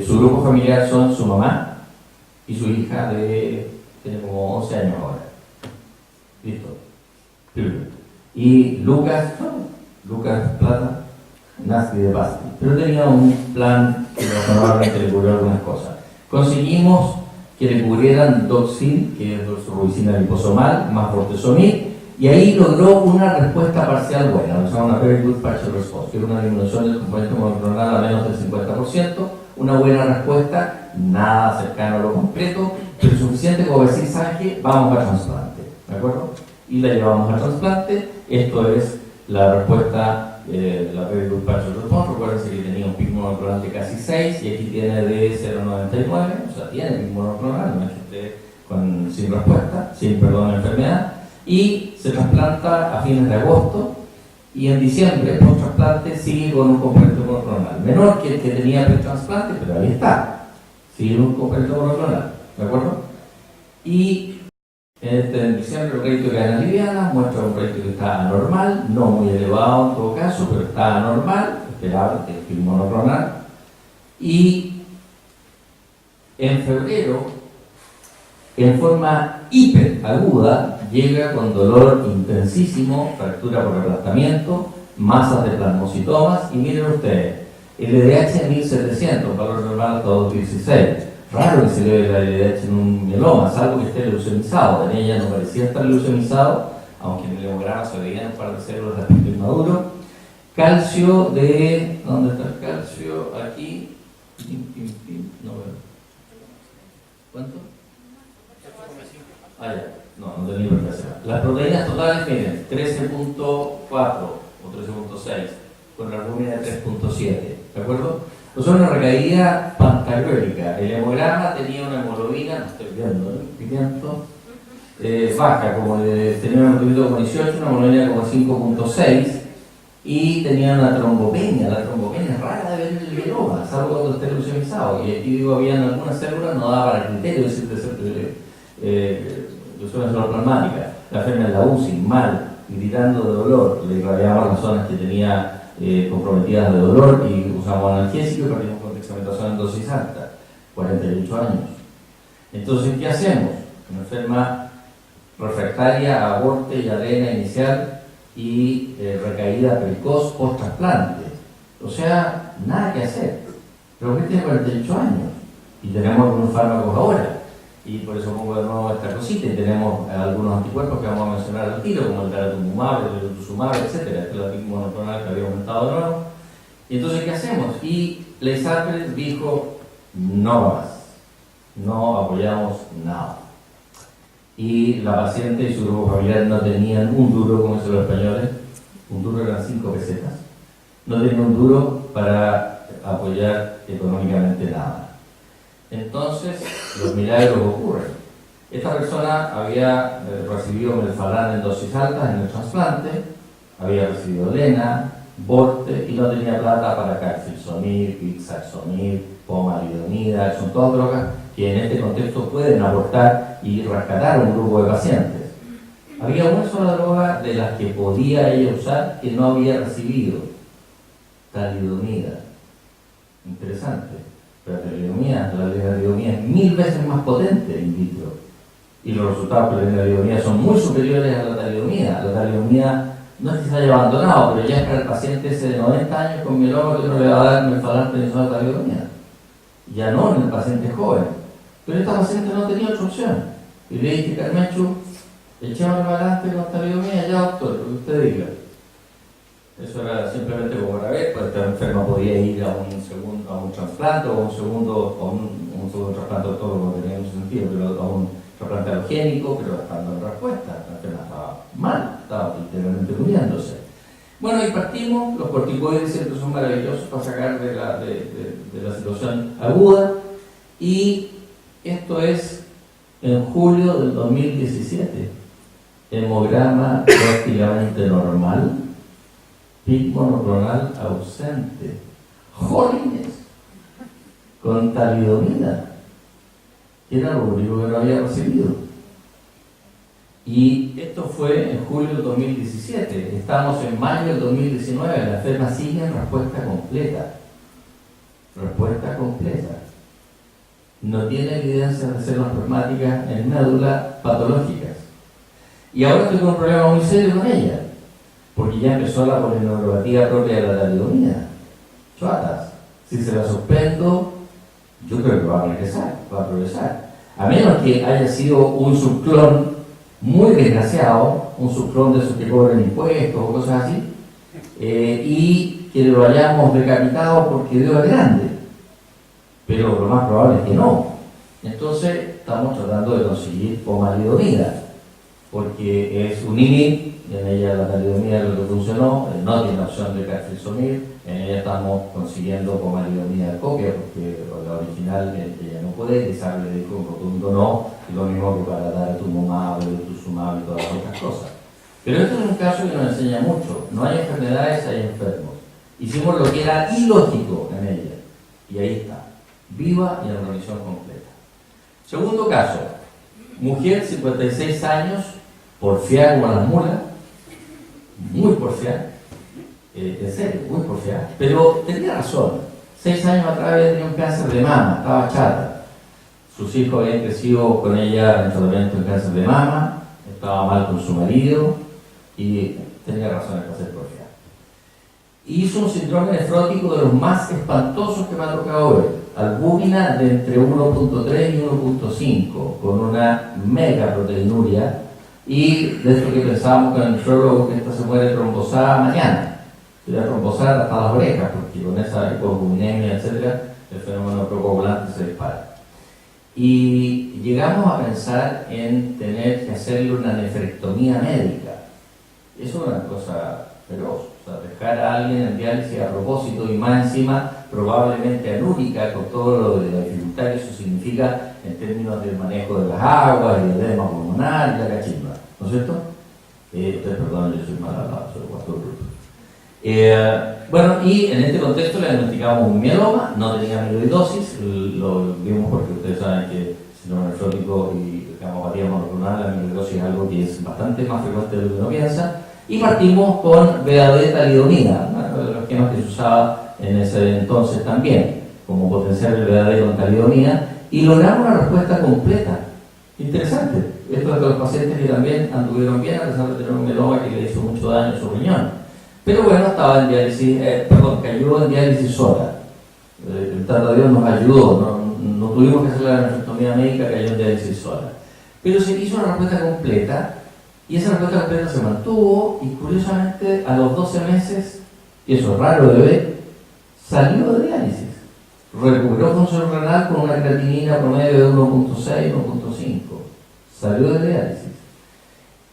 su grupo familiar son su mamá y su hija tiene como 11 años ahora. Listo. Y Lucas Plata, nazi de Basti, pero tenía un plan que normalmente le cubrió algunas cosas. Conseguimos que le cubrieran Doxil, que es doxorubicina liposomal, más bortezomib, y ahí logró una respuesta parcial buena, lo que se llama una very good partial response, que es una disminución del componente monoclonal a menos del 50%, una buena respuesta, nada cercano a lo completo, pero suficiente como decir, ¿sabes qué? Vamos a trasplante, ¿de acuerdo? Y la llevamos al trasplante. Esto es la respuesta de la very good partial response. Recuérdense que tenía un pico monoclonal de casi 6 y aquí tiene de 0,99, o sea, tiene pico monoclonal, no es que esté sin respuesta, sin enfermedad, y se trasplanta a fines de agosto y en diciembre el trasplante sigue con un componente monoclonal menor que el que tenía pre-trasplante, pero ahí está, sigue un componente monoclonal, ¿de acuerdo? Y en diciembre el crédito que gana liviana muestra un crédito que está anormal, no muy elevado en todo caso, pero está anormal, esperable, que es monoclonal. Y en febrero, en forma hiperaguda, llega con dolor intensísimo, fractura por aplastamiento, masas de plasmocitomas, y miren ustedes, el LDH 1700, valor normal 216. raro que se eleve la LDH en un mieloma, salvo que esté leucemizado. En ella no parecía estar leucemizado, aunque en el hemograma se veían un par de células de aspecto inmaduro. Calcio de... ¿Dónde está el calcio? Aquí. No veo. ¿Cuánto? Ah, ya. No tenía hipertensión. Las proteínas totales, miren, 13.4 o 13.6, con la albúmina de 3.7. ¿De acuerdo? Pues una recaída pantagruélica. El hemograma tenía una hemoglobina, no estoy viendo el pimiento, baja, como tenía un hemoglobina como 18, una hemoglobina como 5.6, y tenía una trombopenia. La trombopenia es rara de ver en el mieloma, salvo cuando esté leucemizado. Y aquí digo, habían algunas células, no daba para criterio de ser leucemia cerebroplasmática. La enferma en la UCI, mal, gritando de dolor, le irradiamos las zonas que tenía comprometidas de dolor y usamos analgésicos y partimos con dexametasona en dosis alta, 48 años. Entonces, ¿qué hacemos? Una enferma refractaria a aborte y arena inicial y recaída precoz post-trasplante. O sea, nada que hacer. Pero que tiene 48 años y tenemos algunos fármacos ahora. Y por eso pongo de nuevo esta cosita, y tenemos algunos anticuerpos que vamos a mencionar al tiro, como el daratumumab, el rituximab, etc. Este es el anticuerpo monoclonal que había aumentado de nuevo. Y entonces, ¿qué hacemos? Y Leisapre dijo, no más, no apoyamos nada. Y la paciente y su grupo familiar no tenían un duro, como dicen los españoles, un duro eran 5 pesetas, no tenían un duro para apoyar económicamente nada. Entonces, los milagros ocurren. Esta persona había recibido melfalán en dosis altas en el trasplante, había recibido lena, Borte, y no tenía plata para carfilzomib, ixaxomib, pomalidomida. Son todas drogas que en este contexto pueden aportar y rescatar a un grupo de pacientes. Había una sola droga de las que podía ella usar que no había recibido, talidomida. Interesante. Pero la talidomida es 1000 veces más potente in vitro. Y los resultados de la talidomida son muy superiores a la talidomida. La talidomida no es que se haya abandonado, pero ya es para el paciente ese de 90 años con mieloma que no le va a dar melfalán prednisona de talidomida. Ya no en el paciente joven. Pero esta paciente no tenía otra opción. Y le dije, Carmenchu, echemos para adelante con talidomida, ya doctor, lo que usted diga. Eso era simplemente como para ver, pues esta enferma podía ir a un trasplante o un segundo trasplante autólogo, no tenía mucho sentido, pero a un trasplante alogénico, pero estando en respuesta, la enferma estaba mal, estaba literalmente muriéndose. Bueno, y partimos, los corticoides siempre son maravillosos para sacar de la situación aguda, y esto es en julio del 2017, hemograma prácticamente normal, pic monoclonal ausente, jolines, con talidomida, que era lo único que no había recibido. Y esto fue en julio del 2017, estamos en mayo del 2019, la enferma sigue en respuesta completa. Respuesta completa. No tiene evidencia de células plasmáticas en médula patológicas. Y ahora estoy con un problema muy serio con ella, porque ya empezó la polineuropatía propia de la talidomida. Chuatas. Si se la suspendo, yo creo que va a regresar, va a progresar. A menos que haya sido un subclon muy desgraciado, un subclon de esos que cobran impuestos o cosas así, y que lo hayamos decapitado porque Dios es grande. Pero lo más probable es que no. Entonces, estamos tratando de conseguir pomalidomida, porque es un INI. En ella la talidomida lo que funcionó, no tiene opción de carfilzomib, en ella estamos consiguiendo pomalidomida de copia, porque la original ella no puede, y sabe le dijo un rotundo no, y lo mismo que para daratumumab, rituximab y todas las otras cosas. Pero esto es un caso que nos enseña mucho, no hay enfermedades, hay enfermos. Hicimos lo que era ilógico en ella, y ahí está, viva y en remisión completa. Segundo caso, mujer, 56 años, porfiada como las mulas, muy porfiada, en serio, muy porfiada, pero tenía razón. 6 años atrás había tenido un cáncer de mama, estaba chata. Sus hijos habían crecido con ella en tratamiento de cáncer de mama, estaba mal con su marido y tenía razones para ser porfiada. y hizo un síndrome nefrótico de los más espantosos que me ha tocado ver. Albúmina de entre 1.3 y 1.5, con una mega proteinuria, y de esto que pensábamos con el nefrólogo que esta se muere trombosada mañana, se va a trombosar hasta las orejas, porque con esa hipoalbuminemia, etcétera, el fenómeno procoagulante se dispara. Y llegamos a pensar en tener que hacerle una nefrectomía médica. Eso es una cosa feroz, o sea, dejar a alguien en diálisis a propósito y más encima probablemente anúrica, con todo lo de la dificultad que eso significa en términos del manejo de las aguas y el edema pulmonar y la cachimba, ¿no es cierto? Perdón, yo soy mal hablado, soy cuarto grupo. Bueno, y en este contexto le diagnosticamos un mieloma, no tenía amiloidosis, lo vimos porque ustedes saben que el síndrome nefrótico y gamopatía monoclonal, la amiloidosis es algo que es bastante más frecuente de lo que uno piensa, y partimos con BAD-talidomida, uno de los esquemas que se usaba en ese entonces también, como potenciar el BAD con talidomida, y logramos una respuesta completa. Interesante. Esto es de los pacientes que también anduvieron bien a pesar de tener un mieloma que le hizo mucho daño a su riñón. Pero bueno, estaba en diálisis, cayó en diálisis sola. El Tata Dios nos ayudó, no tuvimos que hacer la nefrectomía médica, cayó en diálisis sola. Pero se hizo una respuesta completa, y esa respuesta completa se mantuvo, y curiosamente a los 12 meses, y eso es raro de ver, salió de diálisis. Recuperó función renal con una creatinina promedio de 1.6, 1.5. Salió de diálisis.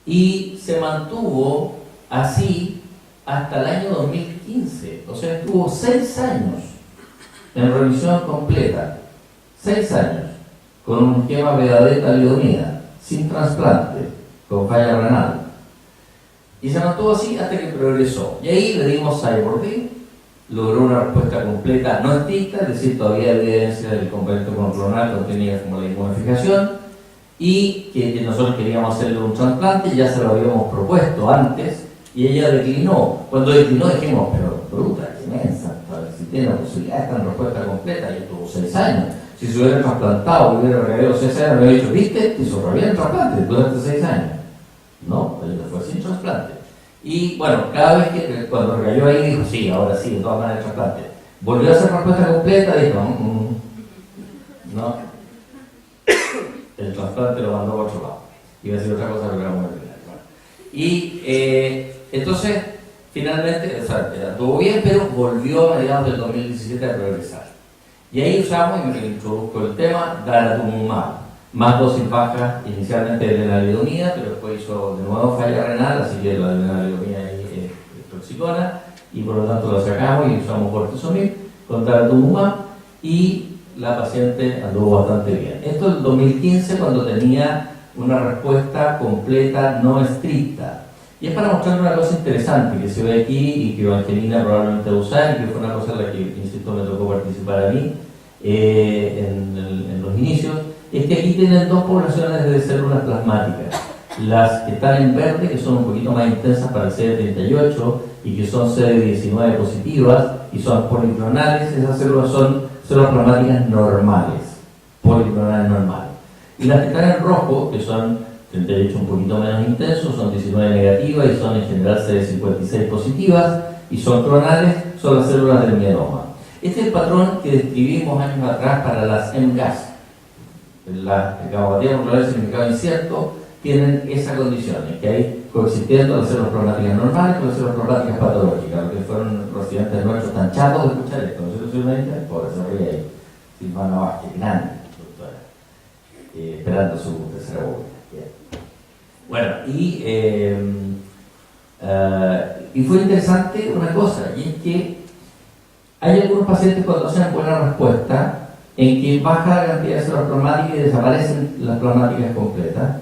Y se mantuvo así hasta el año 2015. O sea, estuvo 6 años en remisión completa. 6 años. Con un esquema BAD-talidomida, sin trasplante, con falla renal. Y se mantuvo así hasta que progresó. Y ahí le dimos Cyborg, logró una respuesta completa no estricta, es decir, todavía hay evidencia del componente monoclonal contenida como la inmunificación, y que nosotros queríamos hacerle un trasplante, ya se lo habíamos propuesto antes, y ella declinó. Cuando declinó dijimos, pero bruta, inmensa, si tiene la posibilidad de estar en respuesta completa, y tuvo 6 años. Si se hubiera trasplantado, hubiera recaído 6 años, me hubiera dicho, ¿viste? Hizo re bien el trasplante durante 6 años. No, ella fue sin trasplante. Y bueno, cada vez que cuando recayó ahí dijo, sí, ahora sí, de todas maneras el trasplante. Volvió a hacer respuesta completa, dijo, no, el trasplante lo mandó por otro lado. Iba a decir otra cosa, pero era muy bien. Y entonces, finalmente, o sea, estuvo bien, pero volvió a mediados del 2017 a progresar. Y ahí usamos, y me introduzco el tema, daratumumab. Más dosis baja inicialmente de lenalidomida, pero después hizo de nuevo falla renal, así que la lenalidomida es toxicona, y por lo tanto la sacamos y usamos bortezomib con daratumumab, y la paciente anduvo bastante bien. Esto es el 2015, cuando tenía una respuesta completa no estricta. Y es para mostrar una cosa interesante que se ve aquí y que Evangelina probablemente va a usar, y que fue una cosa en la que, insisto, me tocó participar a mí en los inicios. Es que aquí tienen 2 poblaciones de células plasmáticas. Las que están en verde, que son un poquito más intensas para el CD38 y que son CD19 positivas y son policlonales, esas células son células plasmáticas normales, policlonales normales. Y las que están en rojo, que son 38 un poquito menos intensos, son 19 negativas y son en general CD56 positivas y son clonales, son las células del mieloma. Este es el patrón que describimos años atrás para las MGAS. La gamopatía monoclonal significado incierto tienen esa condición, en que hay coexistiendo las células plasmáticas normales con las células plasmáticas patológicas, lo que fueron los estudiantes nuestros tan chatos de escuchar esto. ¿No sé si me dicen? Por eso ríe ahí. Silvana Vázquez, grande, doctora, esperando su tercera bóveda. Bueno, y fue interesante una cosa, y es que hay algunos pacientes cuando hacen buena respuesta en que baja la cantidad de células plasmáticas y desaparecen las plasmáticas completas,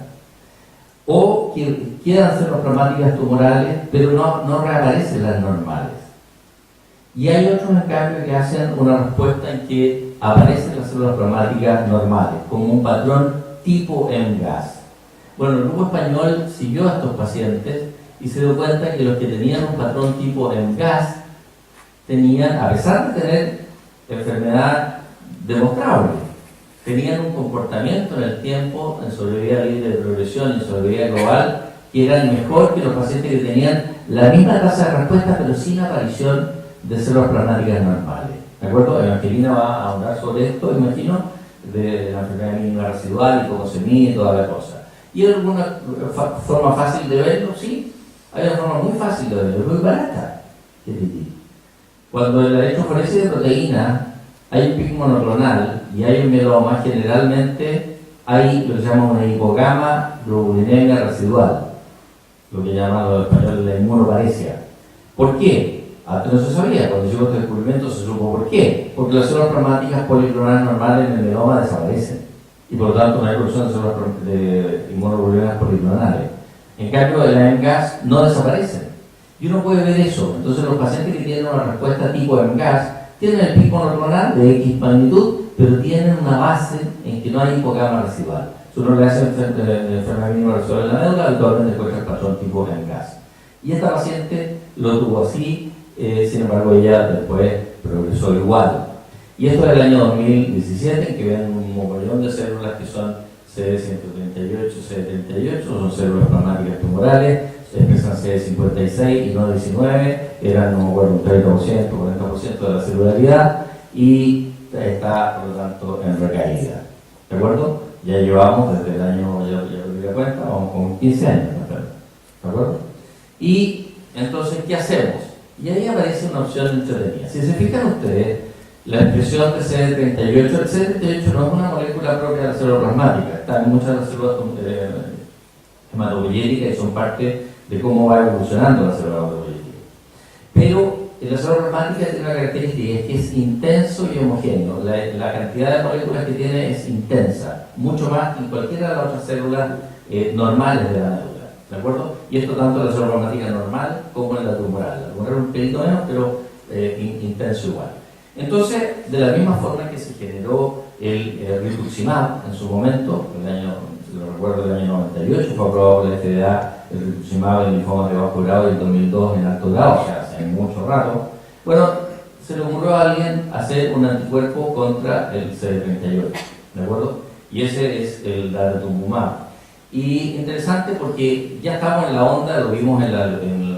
o que quedan células plasmáticas tumorales pero no reaparecen las normales. Y hay otros en cambio que hacen una respuesta en que aparecen las células plasmáticas normales, como un patrón tipo MGAS. Bueno, el grupo español siguió a estos pacientes y se dio cuenta que los que tenían un patrón tipo MGAS tenían, a pesar de tener enfermedad demostrable, tenían un comportamiento en el tiempo, en sobrevida libre de progresión y en sobrevida global, que eran mejor que los pacientes que tenían la misma tasa de respuesta pero sin aparición de células plasmáticas normales. ¿De acuerdo? Evangelina va a ahondar sobre esto, imagino, de la enfermedad mínima residual y cómo se mide y toda la cosa. ¿Y hay alguna forma fácil de verlo? Sí, hay una forma muy fácil de verlo, muy barata. Cuando el electroforesis de proteína hay un pico monoclonal y hay un mieloma, generalmente hay lo que se llama una hipogama globulinemia residual, lo que llaman los españoles la inmunoparesia. ¿Por qué? Antes no se sabía, cuando llegó este descubrimiento se supo por qué. Porque las células plasmáticas policlonales normales en el mieloma desaparecen y por lo tanto no hay producción de células de inmunoglobulinas policlonales. En cambio, en la MGAS no desaparecen. Y uno puede ver eso. Entonces, los pacientes que tienen una respuesta tipo MGAS tienen el pico monoclonal de X magnitud, pero tienen una base en que no hay hipogama residual. Si uno le hace enfermedad mínima residual en la médula, habitualmente encuentra el patrón tipo MGAS. Y esta paciente lo tuvo así, sin embargo, ella después progresó igual. Y esto es el año 2017, en que ven un mogollón de células que son CD138, CD38, son células plasmáticas tumorales, expresan CD56 y no 19, eran, no me acuerdo, un 30%, 40% de la celularidad, y está, por lo tanto, en recaída. ¿De acuerdo? Ya llevamos desde el año, ya lo di la cuenta, vamos con 15 años, ¿de acuerdo? Y entonces, ¿qué hacemos? Y ahí aparece una opción entretenida. Si se fijan ustedes, la expresión de CD38, el CD38 no es una molécula propia de la célula plasmática, está en muchas de las células hematopoyéticas y son parte de cómo va evolucionando la célula hematopoyética. Pero la célula plasmática tiene una característica, es que es intenso y homogéneo. La cantidad de moléculas que tiene es intensa, mucho más que en cualquiera de las otras células normales de la médula. ¿De acuerdo? Y esto tanto en la célula plasmática normal como en la tumoral. La tumoral es un pelito menos, pero intenso igual. Entonces, de la misma forma que se generó el rituximab en su momento, el año, si lo recuerdo, el año 98, fue aprobado por la FDA el rituximab en linfomas de bajo grado y el 2002 en alto grado, o sea, hace mucho rato. Bueno, se le ocurrió a alguien hacer un anticuerpo contra el CD38, ¿de acuerdo? Y ese es el daratumumab. Y interesante porque ya estamos en la onda, lo vimos en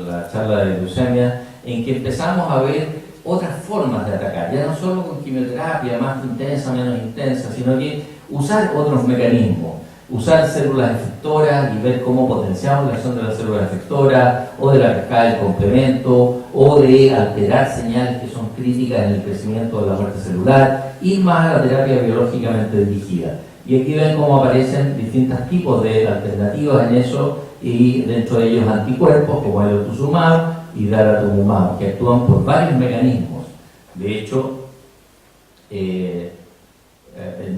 la charla de leucemia, en que empezamos a ver otras formas de atacar, ya no solo con quimioterapia más intensa, menos intensa, sino que usar otros mecanismos, usar células efectoras y ver cómo potenciamos la acción de las células efectoras, o de la cascada del complemento, o de alterar señales que son críticas en el crecimiento de la muerte celular, y más a la terapia biológicamente dirigida. Y aquí ven cómo aparecen distintos tipos de alternativas en eso, y dentro de ellos anticuerpos como el otuzumab y daratumumab, que actúan por varios mecanismos. De hecho,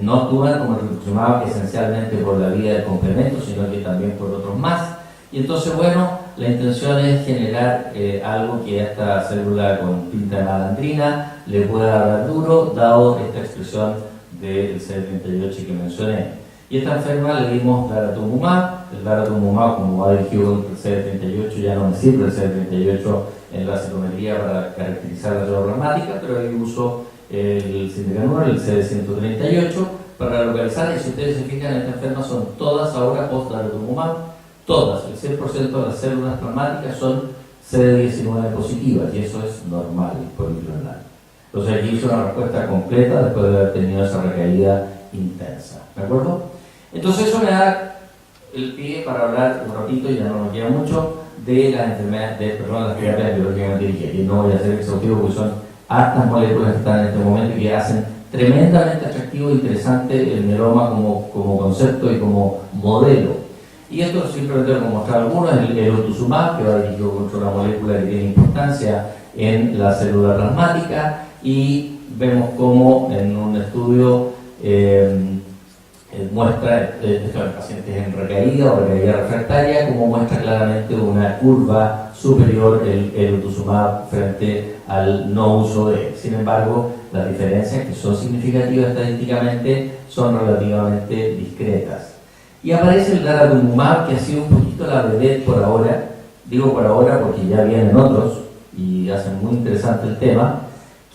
no actúan como el rituximab esencialmente por la vía del complemento, sino que también por otros más. Y entonces, bueno, la intención es generar algo que a esta célula con pinta de malandrina le pueda dar duro, dado esta expresión del CD38 que mencioné. Y a esta enferma le dimos daratumumab. El daratumumab, como va dirigido contra el CD38, ya no me sirve el CD38 en la citometría para caracterizar la célula plasmática, pero ahí uso el sindecanol, el CD138, para localizar. Y si ustedes se fijan, en esta enferma son todas ahora post-daratumumab, todas, el 100% de las células plasmáticas son CD19 positivas, y eso es normal, policlonal. Entonces aquí hice una respuesta completa después de haber tenido esa recaída intensa. ¿De acuerdo? Entonces eso me da el pie para hablar un ratito, y ya no nos queda mucho, de las enfermedades, las terapias biológicamente dirigidas. Y no voy a ser exhaustivo porque son hartas moléculas que están en este momento y que hacen tremendamente atractivo e interesante el mieloma como concepto y como modelo. Y esto simplemente lo hemos mostrado algunos, el otuzumab, que va dirigido contra una molécula que tiene importancia en la célula plasmática, y vemos cómo en un estudio muestra pacientes en recaída o recaída refractaria, como muestra claramente una curva superior el otuzumab frente al no uso de él. Sin embargo, las diferencias, que son significativas estadísticamente, son relativamente discretas. Y aparece el daratumumab, que ha sido un poquito la vedette por ahora. Digo por ahora porque ya vienen otros y hacen muy interesante el tema,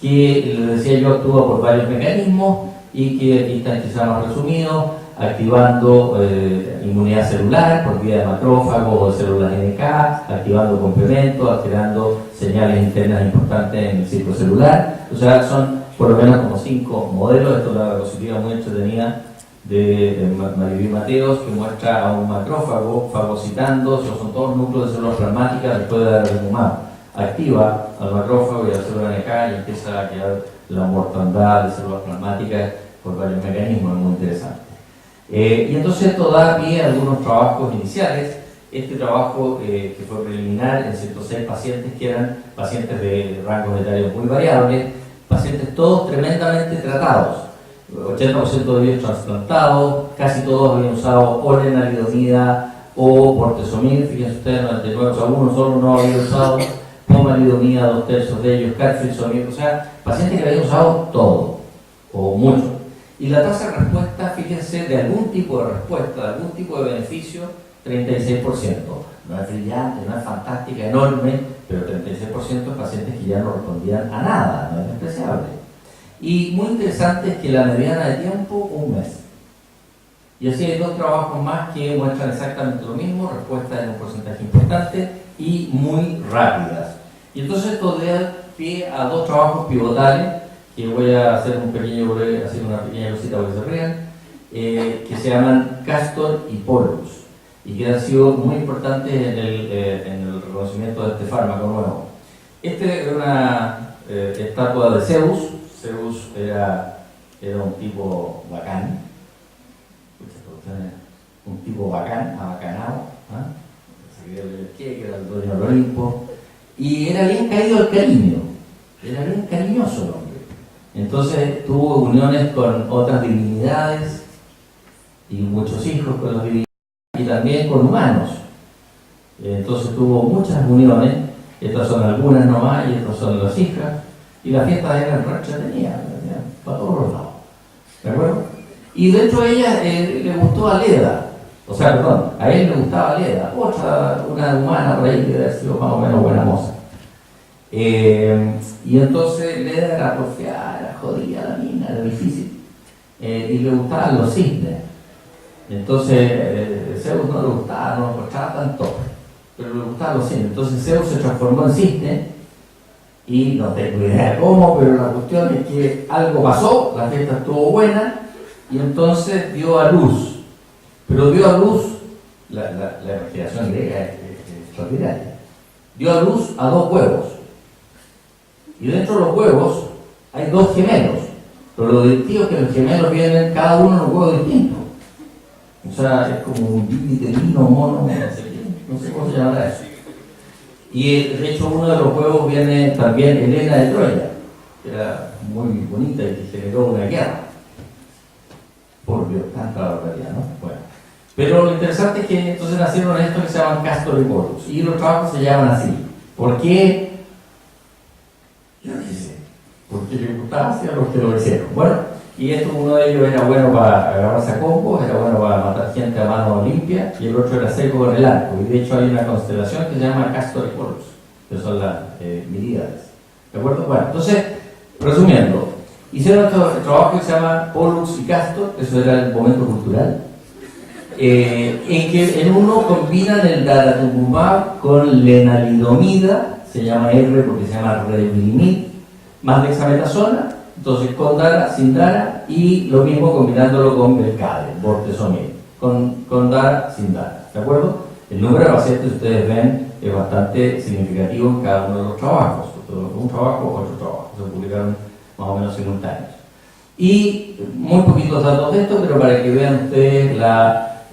que les decía yo actúa por varios mecanismos, y que aquí está quizá más resumido. activando inmunidad celular por vía de macrófagos o de células NK, activando complementos, alterando señales internas importantes en el ciclo celular. O sea, son por lo menos como 5 modelos. Esto es una diapositiva muy entretenida de Maribí Mateos, que muestra a un macrófago fagocitando, esos son todos núcleos de células plasmáticas después de dar el Adalimumab. Activa al macrófago y a la célula NK y empieza a quedar la mortandad de células plasmáticas por varios mecanismos, muy interesante. Y entonces esto da pie a algunos trabajos iniciales. Este trabajo que fue preliminar en 106 pacientes que eran pacientes de rangos etarios muy variables, pacientes todos tremendamente tratados, 80% de ellos transplantados, casi todos habían usado o lenalidomida o bortezomib, fíjense ustedes, 99, o sea, uno solo no había usado pomalidomida, 2/3 de ellos, carfilzomib, o sea, pacientes que habían usado todo o mucho. Y la tasa de respuesta, fíjense, de algún tipo de respuesta, de algún tipo de beneficio, 36%. No es brillante, no es fantástica, enorme, pero 36% de pacientes que ya no respondían a nada, no es despreciable. Y muy interesante es que la mediana de tiempo, 1 mes. Y así hay 2 trabajos más que muestran exactamente lo mismo, respuestas en un porcentaje importante y muy rápidas. Y entonces esto da pie a 2 trabajos pivotales, que voy a hacer una pequeña cosita para que se rían, que se llaman Castor y Pollux, y que han sido muy importantes en el reconocimiento de este fármaco nuevo. Este era una estatua de Zeus. Zeus era un tipo bacán, un tipo bacán, abacanado, que era el dueño del Olimpo, y era bien caído al cariño, era bien cariñoso el hombre. Entonces tuvo uniones con otras divinidades y muchos hijos con las divinidades y también con humanos. Entonces tuvo muchas uniones, estas son algunas nomás y estas son las hijas, y las fiestas eran re entretenidas, para todos los lados. ¿De acuerdo? Y de hecho a ella le gustó a Leda, o sea, perdón, a él le gustaba Leda, una humana por ahí que debe haber sido más o menos buena moza. Y entonces Leda era porfiada, era jodida la mina, era difícil. Y le gustaban los cisnes. Entonces Zeus no le gustaba, no lo encontraba tanto, pero le gustaban los cisnes. Entonces Zeus se transformó en cisne. Y no tengo idea de cómo, pero la cuestión es que algo pasó, la fiesta estuvo buena, y entonces dio a luz. Pero dio a luz, la imaginación griega es extraordinaria, dio a luz a 2 huevos. Y dentro de los huevos hay 2 gemelos. Pero lo divertido es que los gemelos vienen cada uno en un huevo distinto. O sea, es como un biviterino, mono, no sé cómo se llamará eso. Y de hecho uno de los huevos viene también Helena de Troya, que era muy bonita y que generó una guerra. Por Dios, tanta barbaridad, ¿no? Bueno. Pero lo interesante es que entonces nacieron estos que se llaman Castor y Pollux. Y los trabajos se llaman así. ¿Por qué? Yo no sé. Porque les gustaba hacer los que lo hicieron. Bueno, y uno de ellos era bueno para agarrarse a combos, era bueno para matar gente a mano limpia, y el otro era seco con el arco. Y de hecho hay una constelación que se llama Castor y Pollux, que son las miríades. ¿De acuerdo? Bueno, entonces, resumiendo, hicieron estos trabajos que se llaman Pollux y Castor, eso era el momento cultural, en que en uno combinan el daratumumab con lenalidomida, se llama R porque se llama revlimid, más dexametasona. Entonces, con dara, sin dara, y lo mismo combinándolo con Belcade, bortezomib, con dara, sin dara. ¿De acuerdo? El número de pacientes, ustedes ven, es bastante significativo en cada uno de los trabajos. Un trabajo, otro trabajo. Se publicaron más o menos simultáneos. Y muy poquitos datos de esto, pero para que vean ustedes la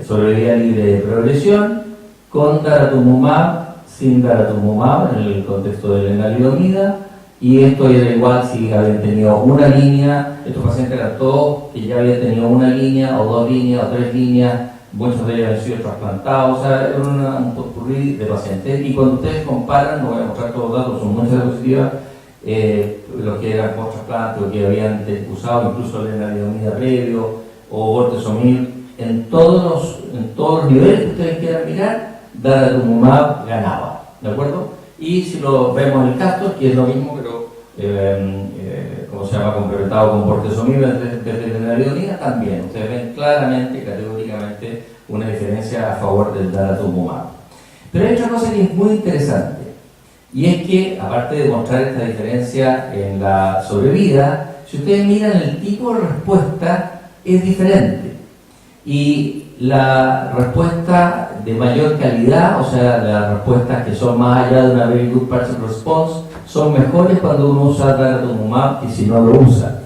sobrevida libre de progresión, con daratumumab, sin daratumumab, en el contexto de lenalidomida. Y esto era igual si habían tenido una línea, estos pacientes eran todos que ya habían tenido una línea, o 2 líneas, o 3 líneas, muchos de ellos habían sido trasplantados, o sea, era un popurrí de pacientes. Y cuando ustedes comparan, no voy a mostrar todos los datos, son muchas diapositivas, los que eran post-trasplante o que habían usado incluso lenalidomida previo, o bortezomib, en todos los niveles que ustedes quieran mirar, daratumumab ganaba, ¿de acuerdo? Y si lo vemos en el Castor, que es lo mismo, pero ¿cómo se llama?, complementado con bortezomib en vez de lenalidomida, también. Ustedes ven claramente, categóricamente, una diferencia a favor del daratumumab. Pero hay otra cosa que es muy interesante, y es que, aparte de mostrar esta diferencia en la sobrevida, si ustedes miran el tipo de respuesta, es diferente. Y la respuesta de mayor calidad, o sea, las respuestas que son más allá de una very good partial response, son mejores cuando uno usa daratumumab que si no lo usa.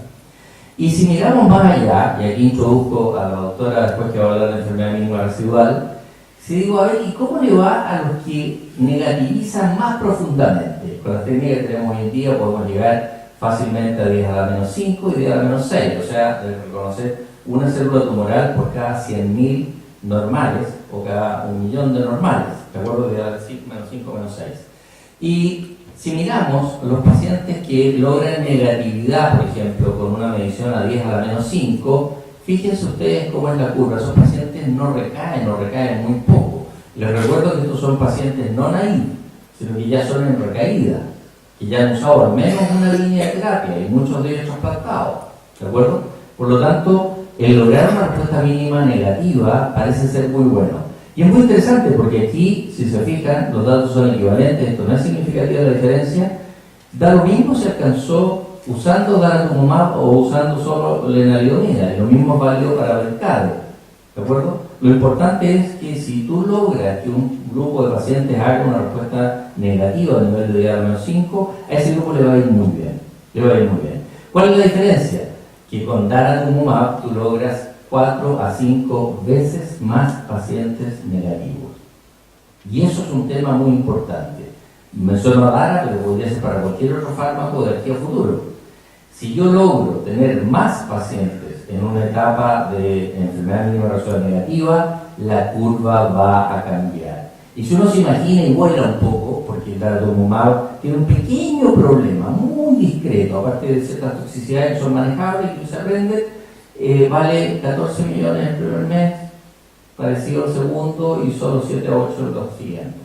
Y si miramos más allá, y aquí introduzco a la doctora después que va a hablar de la enfermedad mínima residual, si digo, a ver, ¿y cómo le va a los que negativizan más profundamente? Con las técnicas que tenemos hoy en día podemos llegar fácilmente a 10 a la menos 5 y 10 a la menos 6, o sea, de reconocer una célula tumoral por cada 100.000 normales o cada 1.000.000 de normales, ¿de acuerdo? De menos 5 menos 6. Y si miramos los pacientes que logran negatividad, por ejemplo, con una medición a 10 a la menos 5, fíjense ustedes cómo es la curva. Esos pacientes no recaen muy poco. Les recuerdo que estos son pacientes no naive, sino que ya son en recaída, que ya han usado al menos una línea de terapia y muchos de ellos trasplantados, ¿de acuerdo? Por lo tanto, el lograr una respuesta mínima negativa parece ser muy bueno. Y es muy interesante porque aquí, si se fijan, los datos son equivalentes, esto no es significativa la diferencia. Da lo mismo si alcanzó usando daratumumab o usando solo lenalidomida, y lo mismo es válido para Velcade, ¿de acuerdo? Lo importante es que si tú logras que un grupo de pacientes haga una respuesta negativa a nivel de 10 a la menos 5, a ese grupo le va a ir muy bien, ¿Cuál es la diferencia? Que con daratumumab tú logras 4 a 5 veces más pacientes negativos. Y eso es un tema muy importante. Menciono a Dara, pero podría ser para cualquier otro fármaco de aquí a futuro. Si yo logro tener más pacientes en una etapa de enfermedad mínima residual negativa, la curva va a cambiar. Y si uno se imagina y vuela un poco, porque el daratumumab tiene un pequeño problema, muy discreto, aparte de ciertas toxicidades que son manejables y que se aprenden, vale 14 millones el primer mes, parecido al segundo, y solo 7 a 8 los siguientes.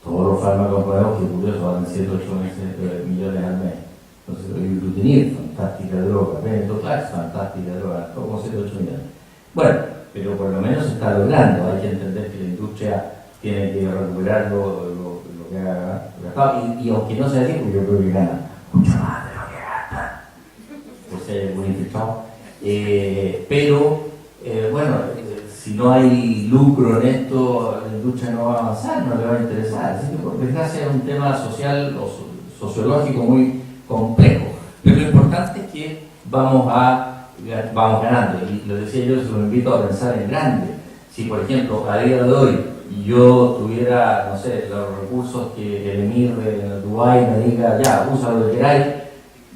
Todos los fármacos nuevos, que curioso, valen 7 a 8 millones al mes. Entonces, el glutinib, fantástica droga, venetoclax, fantástica droga, como 7 a 8 millones. Bueno, pero por lo menos se está logrando. Hay que entender que la industria tiene que recuperar lo que ha gastado, y aunque no sea así, porque yo creo que gana mucho más de lo que gasta, por si hay algún infiltrado. Bueno, si no hay lucro en esto, la industria no va a avanzar, no le va a interesar. Así que, por desgracia, es un tema social o sociológico muy complejo. Pero lo importante es que vamos ganando. Y lo decía yo, se lo invito a pensar en grande. Si, por ejemplo, a día de hoy yo tuviera, no sé, los recursos que el emir de Dubái me diga, ya, usa lo que queráis,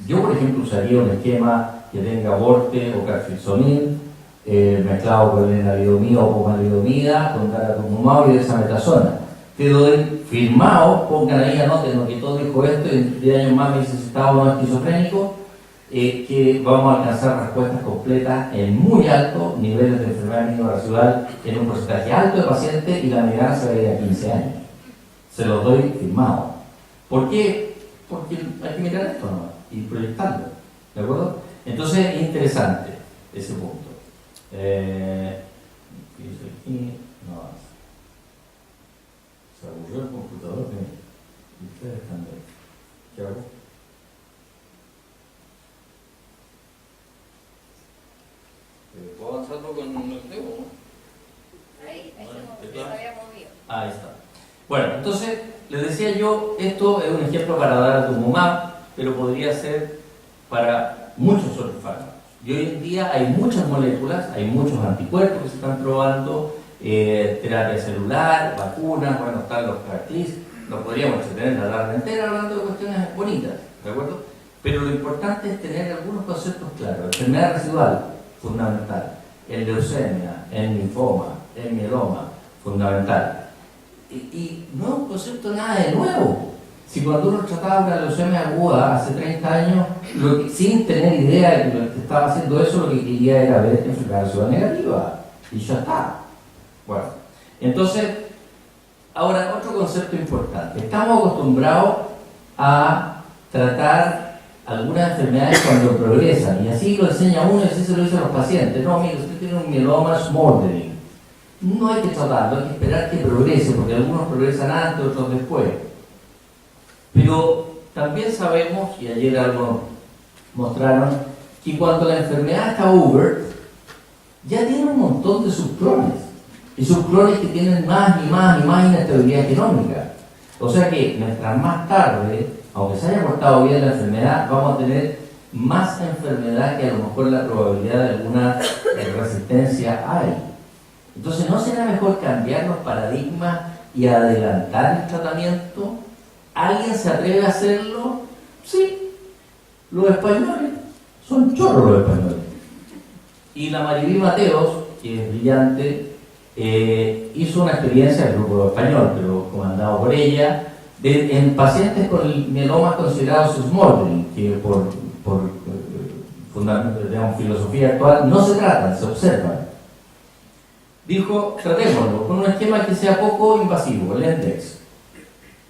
yo, por ejemplo, usaría un esquema que tenga Vorte o carfilzomib, mezclado con lenalidomida o pomalidomida, con daratumumab y dexametasona. Te doy firmado, pongan ahí, anoten que todo dijo esto, y en 10 años más me dice si estaba o no esquizofrénico, que vamos a alcanzar respuestas completas en muy altos niveles de enfermedad mínima residual, en un porcentaje alto de pacientes, y la mediana se va a ir a 15 años. Se los doy firmado. ¿Por qué? Porque hay que mirar esto nomás y proyectarlo, ¿de acuerdo? Entonces es interesante ese punto. Aquí no avanza. Se aburrió el computador, y ustedes también. ¿Qué hago? ¿Puedo avanzarlo con el dedo? Ahí se había movido. Ahí está. Bueno, entonces, les decía yo, esto es un ejemplo para daratumumab, pero podría ser para muchos otros fármacos. Y hoy en día hay muchas moléculas, hay muchos anticuerpos que se están probando, terapia celular, vacunas, bueno, están los CAR-T, nos podríamos extender la tarde entera hablando de cuestiones bonitas, ¿de acuerdo? Pero lo importante es tener algunos conceptos claros. Enfermedad residual, fundamental. En leucemia, en linfoma, en mieloma, fundamental. Y no es un concepto nada de nuevo. Si cuando uno trataba una leucemia aguda hace 30 años, sin tener idea de que lo que estaba haciendo eso, lo que quería era ver enfermedad residual negativa. Y ya está. Bueno, entonces, ahora otro concepto importante. Estamos acostumbrados a tratar algunas enfermedades cuando progresan, y así lo enseña uno y así se lo dice a los pacientes. No, mire, usted tiene un mieloma smoldering. No hay que tratarlo, hay que esperar que progrese, porque algunos progresan antes, otros después. Pero también sabemos, y ayer algo mostraron, que cuando la enfermedad está over, ya tiene un montón de subclones. Y subclones que tienen más y más y más inestabilidad genómica. O sea que mientras más tarde, aunque se haya portado bien la enfermedad, vamos a tener más enfermedad que a lo mejor la probabilidad de alguna resistencia hay. Entonces, ¿no será mejor cambiar los paradigmas y adelantar el tratamiento? ¿Alguien se atreve a hacerlo? Sí, los españoles. Son chorros los españoles. Y la Maribí Mateos, que es brillante, hizo una experiencia del grupo español, pero comandado por ella, en pacientes con mielomas considerados smoldering, que por digamos, filosofía actual no se tratan, se observan. Dijo, tratémoslo con un esquema que sea poco invasivo, el ENDEX.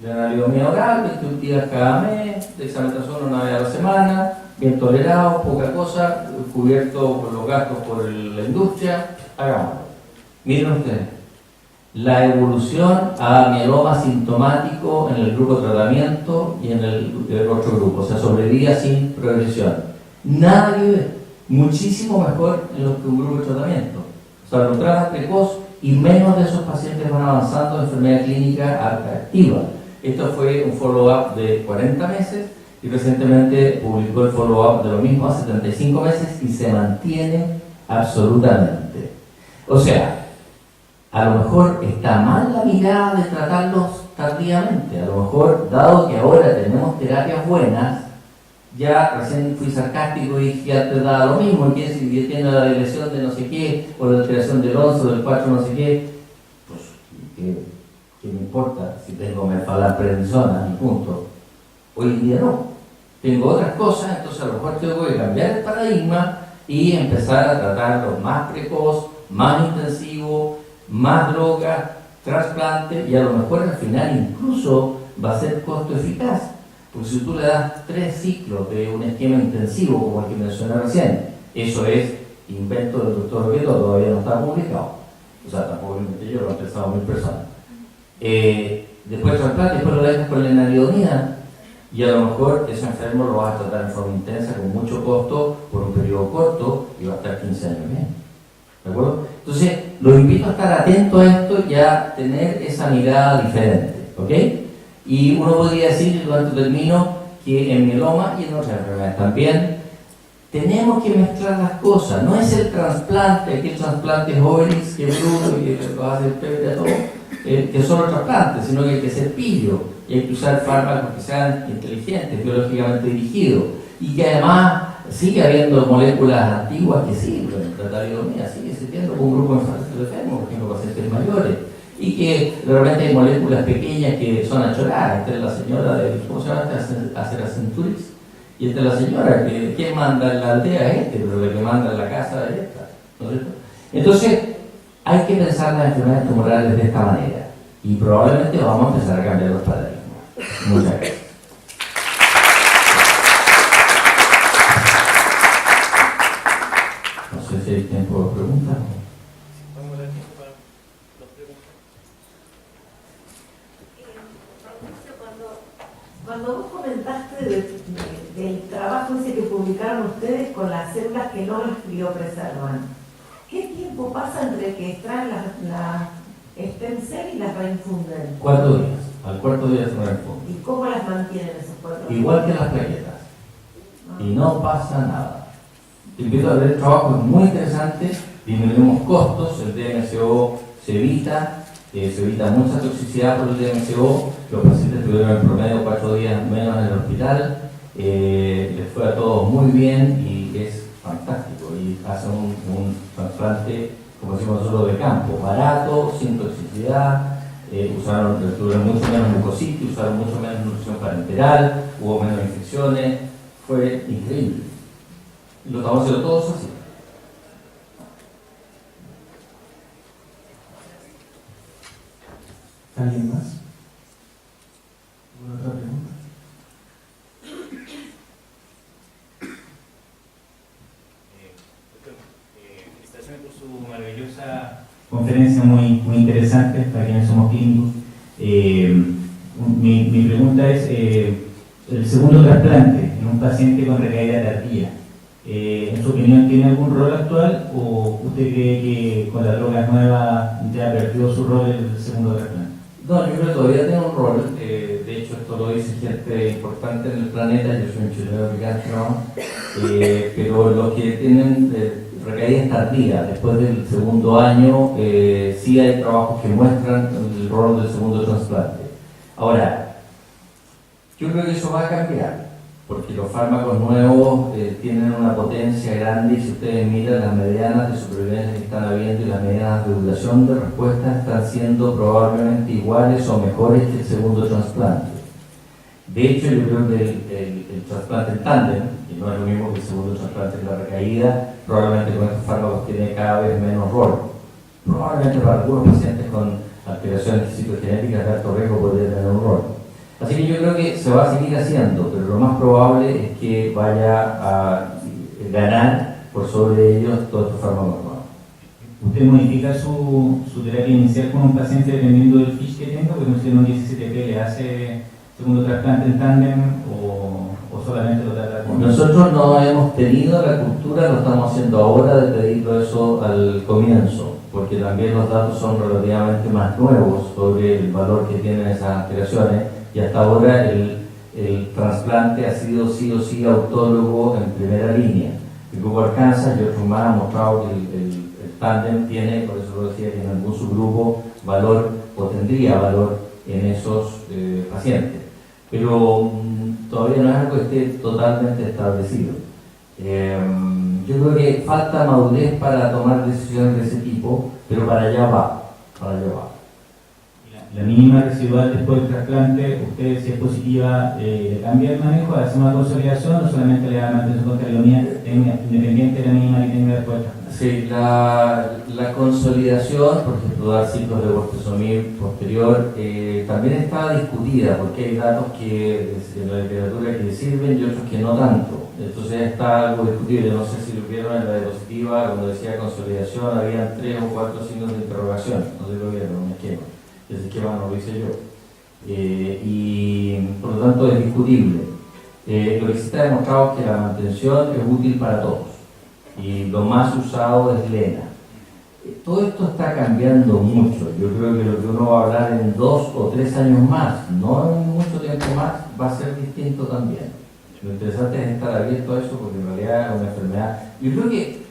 Lenalidomida oral, 21 días cada mes, dexametasona una vez a la semana, bien tolerado, poca cosa, cubierto por los gastos por la industria, hagámoslo. Miren ustedes, la evolución a mieloma sintomático en el grupo de tratamiento y en el otro grupo, o sea, sobrevida sin progresión. Nada que ver, muchísimo mejor en lo que un grupo de tratamiento. O sea, lo trata precoz y menos de esos pacientes van avanzando en enfermedad clínica activa. Esto fue un follow-up de 40 meses y recientemente publicó el follow-up de lo mismo a 75 meses y se mantiene absolutamente. O sea, a lo mejor está mal la mirada de tratarlos tardíamente. A lo mejor, dado que ahora tenemos terapias buenas, ya recién fui sarcástico y dije, ya te da lo mismo, que si tiene la lesión de no sé qué, o la alteración del 11 o del 4 no sé qué, pues, ¿qué me importa si tengo mefalaprednisona y punto? Hoy en día no. Tengo otras cosas, entonces a lo mejor tengo que cambiar el paradigma y empezar a tratarlo más precoz, más intensivo, más drogas, trasplante, y a lo mejor al final incluso va a ser costo eficaz. Porque si tú le das 3 ciclos de un esquema intensivo, como el que mencioné recién, eso es invento del doctor Oviedo, todavía no está publicado. O sea, tampoco lo inventé yo, lo han pensado 1000 personas. Después trasplante, después lo dejas con lenalidomida, y a lo mejor ese enfermo lo vas a tratar en forma intensa, con mucho costo, por un periodo corto, y va a estar 15 años bien. ¿De acuerdo? Entonces, los invito a estar atentos a esto y a tener esa mirada diferente. ¿Ok? Y uno podría decir, y cuando termino, que en mieloma y en otras enfermedades también tenemos que mezclar las cosas. No es el trasplante, aquel trasplante Obelix, que es bruto y que lo hace pebre a todo, que son los trasplantes, sino que hay que ser pillo y hay que usar fármacos que sean inteligentes, biológicamente dirigidos, y que además sigue habiendo moléculas antiguas que sirven. La talidomida sigue sirviendo con un grupo de enfermos, por ejemplo, pacientes mayores, y que de repente hay moléculas pequeñas que son achoradas. Esta es la señora de, ¿cómo se llama? Aceracenturix, y esta es la señora que quien manda en la aldea es este, pero el que manda en la casa es esta, ¿no es cierto? Entonces hay que pensar las enfermedades tumorales de esta manera, y probablemente vamos a empezar a cambiar los paradigmas. Muchas gracias. No sé si hay tiempo de preguntas. Vamos a dar tiempo para las preguntas. Cuando vos comentaste del trabajo ese que publicaron ustedes con las células que no las criopreservan, ¿qué tiempo pasa entre que extraen la stem cell y las reinfunden? 4 días. Al cuarto día se reinfunde. ¿Y cómo las mantienen esos 4 días? Igual que las plaquetas. Y no pasa nada. Te invito a ver el trabajo, es muy interesante. Disminuimos costos, el DMCO se evita mucha toxicidad por el DMCO. Los pacientes tuvieron en promedio 4 días menos en el hospital. Les fue a todos muy bien y es fantástico. Y hacen un trasplante, como decimos nosotros, de campo, barato, sin toxicidad. Tuvieron mucho menos mucositis, usaron mucho menos nutrición parenteral, hubo menos infecciones, fue increíble. Y lo estamos haciendo todos así. ¿Alguien más? ¿Alguna otra pregunta? conferencia muy interesante para quienes somos clínicos. Mi pregunta es, el segundo trasplante en un paciente con recaída tardía, ¿en su opinión tiene algún rol actual o usted cree que con las drogas nuevas ya perdió su rol el segundo trasplante? No, yo creo que todavía tiene un rol. De hecho, esto lo dice gente importante en el planeta. Yo soy un chileno picantro, pero los que tienen recaídas tardías después del segundo año, sí hay trabajos que muestran el rol del segundo trasplante. Ahora, yo creo que eso va a cambiar, porque los fármacos nuevos tienen una potencia grande y si ustedes miran las medianas de supervivencia que están habiendo y las medianas de duración de respuesta están siendo probablemente iguales o mejores que el segundo trasplante. De hecho, yo creo que el trasplante en tándem, que no es lo mismo que el segundo trasplante en la recaída, probablemente con estos fármacos tiene cada vez menos rol. Probablemente para algunos pacientes con alteraciones citogenéticas de alto riesgo podría tener un rol. Así que yo creo que se va a seguir haciendo, pero lo más probable es que vaya a ganar por sobre ellos todos estos fármacos nuevos. ¿Usted modifica su terapia inicial con un paciente dependiendo del FISH que tenga? Porque usted en un 17P le hace segundo trasplante en tándem o solamente lo trata con... Nosotros no hemos tenido la cultura, lo estamos haciendo ahora de pedirlo eso al comienzo, porque también los datos son relativamente más nuevos sobre el valor que tienen esas alteraciones. Y hasta ahora el trasplante ha sido sí o sí autólogo en primera línea. El grupo Arkansas y otros más han mostrado que el tándem tiene, por eso lo decía, que en algún subgrupo valor o tendría valor en esos pacientes. Pero todavía no es algo que esté totalmente establecido. Yo creo que falta madurez para tomar decisiones de ese tipo, pero para allá va, para allá va. La mínima residual después del trasplante, usted si es positiva, ¿le cambia el manejo, hace una consolidación o solamente le da mantención con cariomía independiente de la mínima que tenga después del trasplante? Sí, la consolidación, por ejemplo, dar ciclos de bortezomib posterior, también está discutida porque hay datos que en la literatura que sirven y otros que no tanto. Entonces está algo discutible. No sé si lo vieron en la diapositiva, cuando decía consolidación, había 3 o 4 signos de interrogación. No sé si lo vieron, un esquema. Ese esquema no lo hice yo. Y por lo tanto es discutible. Lo que sí está demostrado es que la mantención es útil para todos. Y lo más usado es Lena. Todo esto está cambiando mucho. Yo creo que lo que uno va a hablar en 2 o 3 años más, no en mucho tiempo más, va a ser distinto también. Lo interesante es estar abierto a eso porque en realidad es una enfermedad. Yo creo que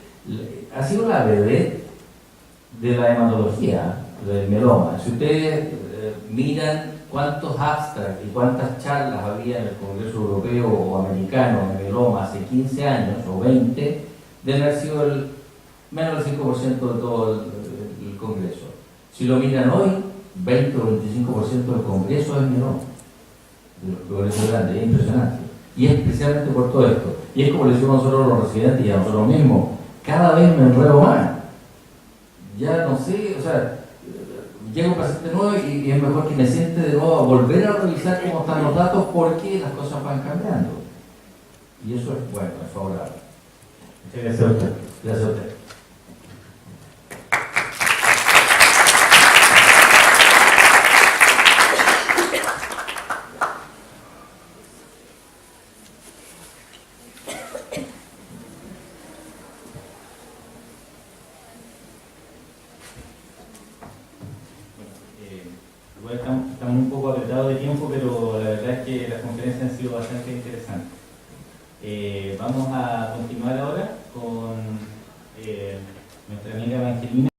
ha sido la bebé de la hematología, del mieloma. Si ustedes miran cuántos abstracts y cuántas charlas había en el Congreso Europeo o Americano de mieloma hace 15 años o 20, debe haber sido menos del 5% de todo el Congreso. Si lo miran hoy, 20 o 25% del Congreso es mieloma. El Congreso es grande, es impresionante. Y es especialmente por todo esto. Y es como le decimos nosotros los residentes y a nosotros mismos, cada vez me enredo más. Ya no sé, o sea, llega un paciente nuevo y es mejor que me siente de nuevo a volver a revisar cómo están los datos porque las cosas van cambiando. Y eso es bueno, es favorable. Gracias a usted. Gracias a usted. Igual estamos un poco apretados de tiempo, pero la verdad es que las conferencias han sido bastante interesantes. Vamos a continuar ahora con nuestra amiga Evangelina.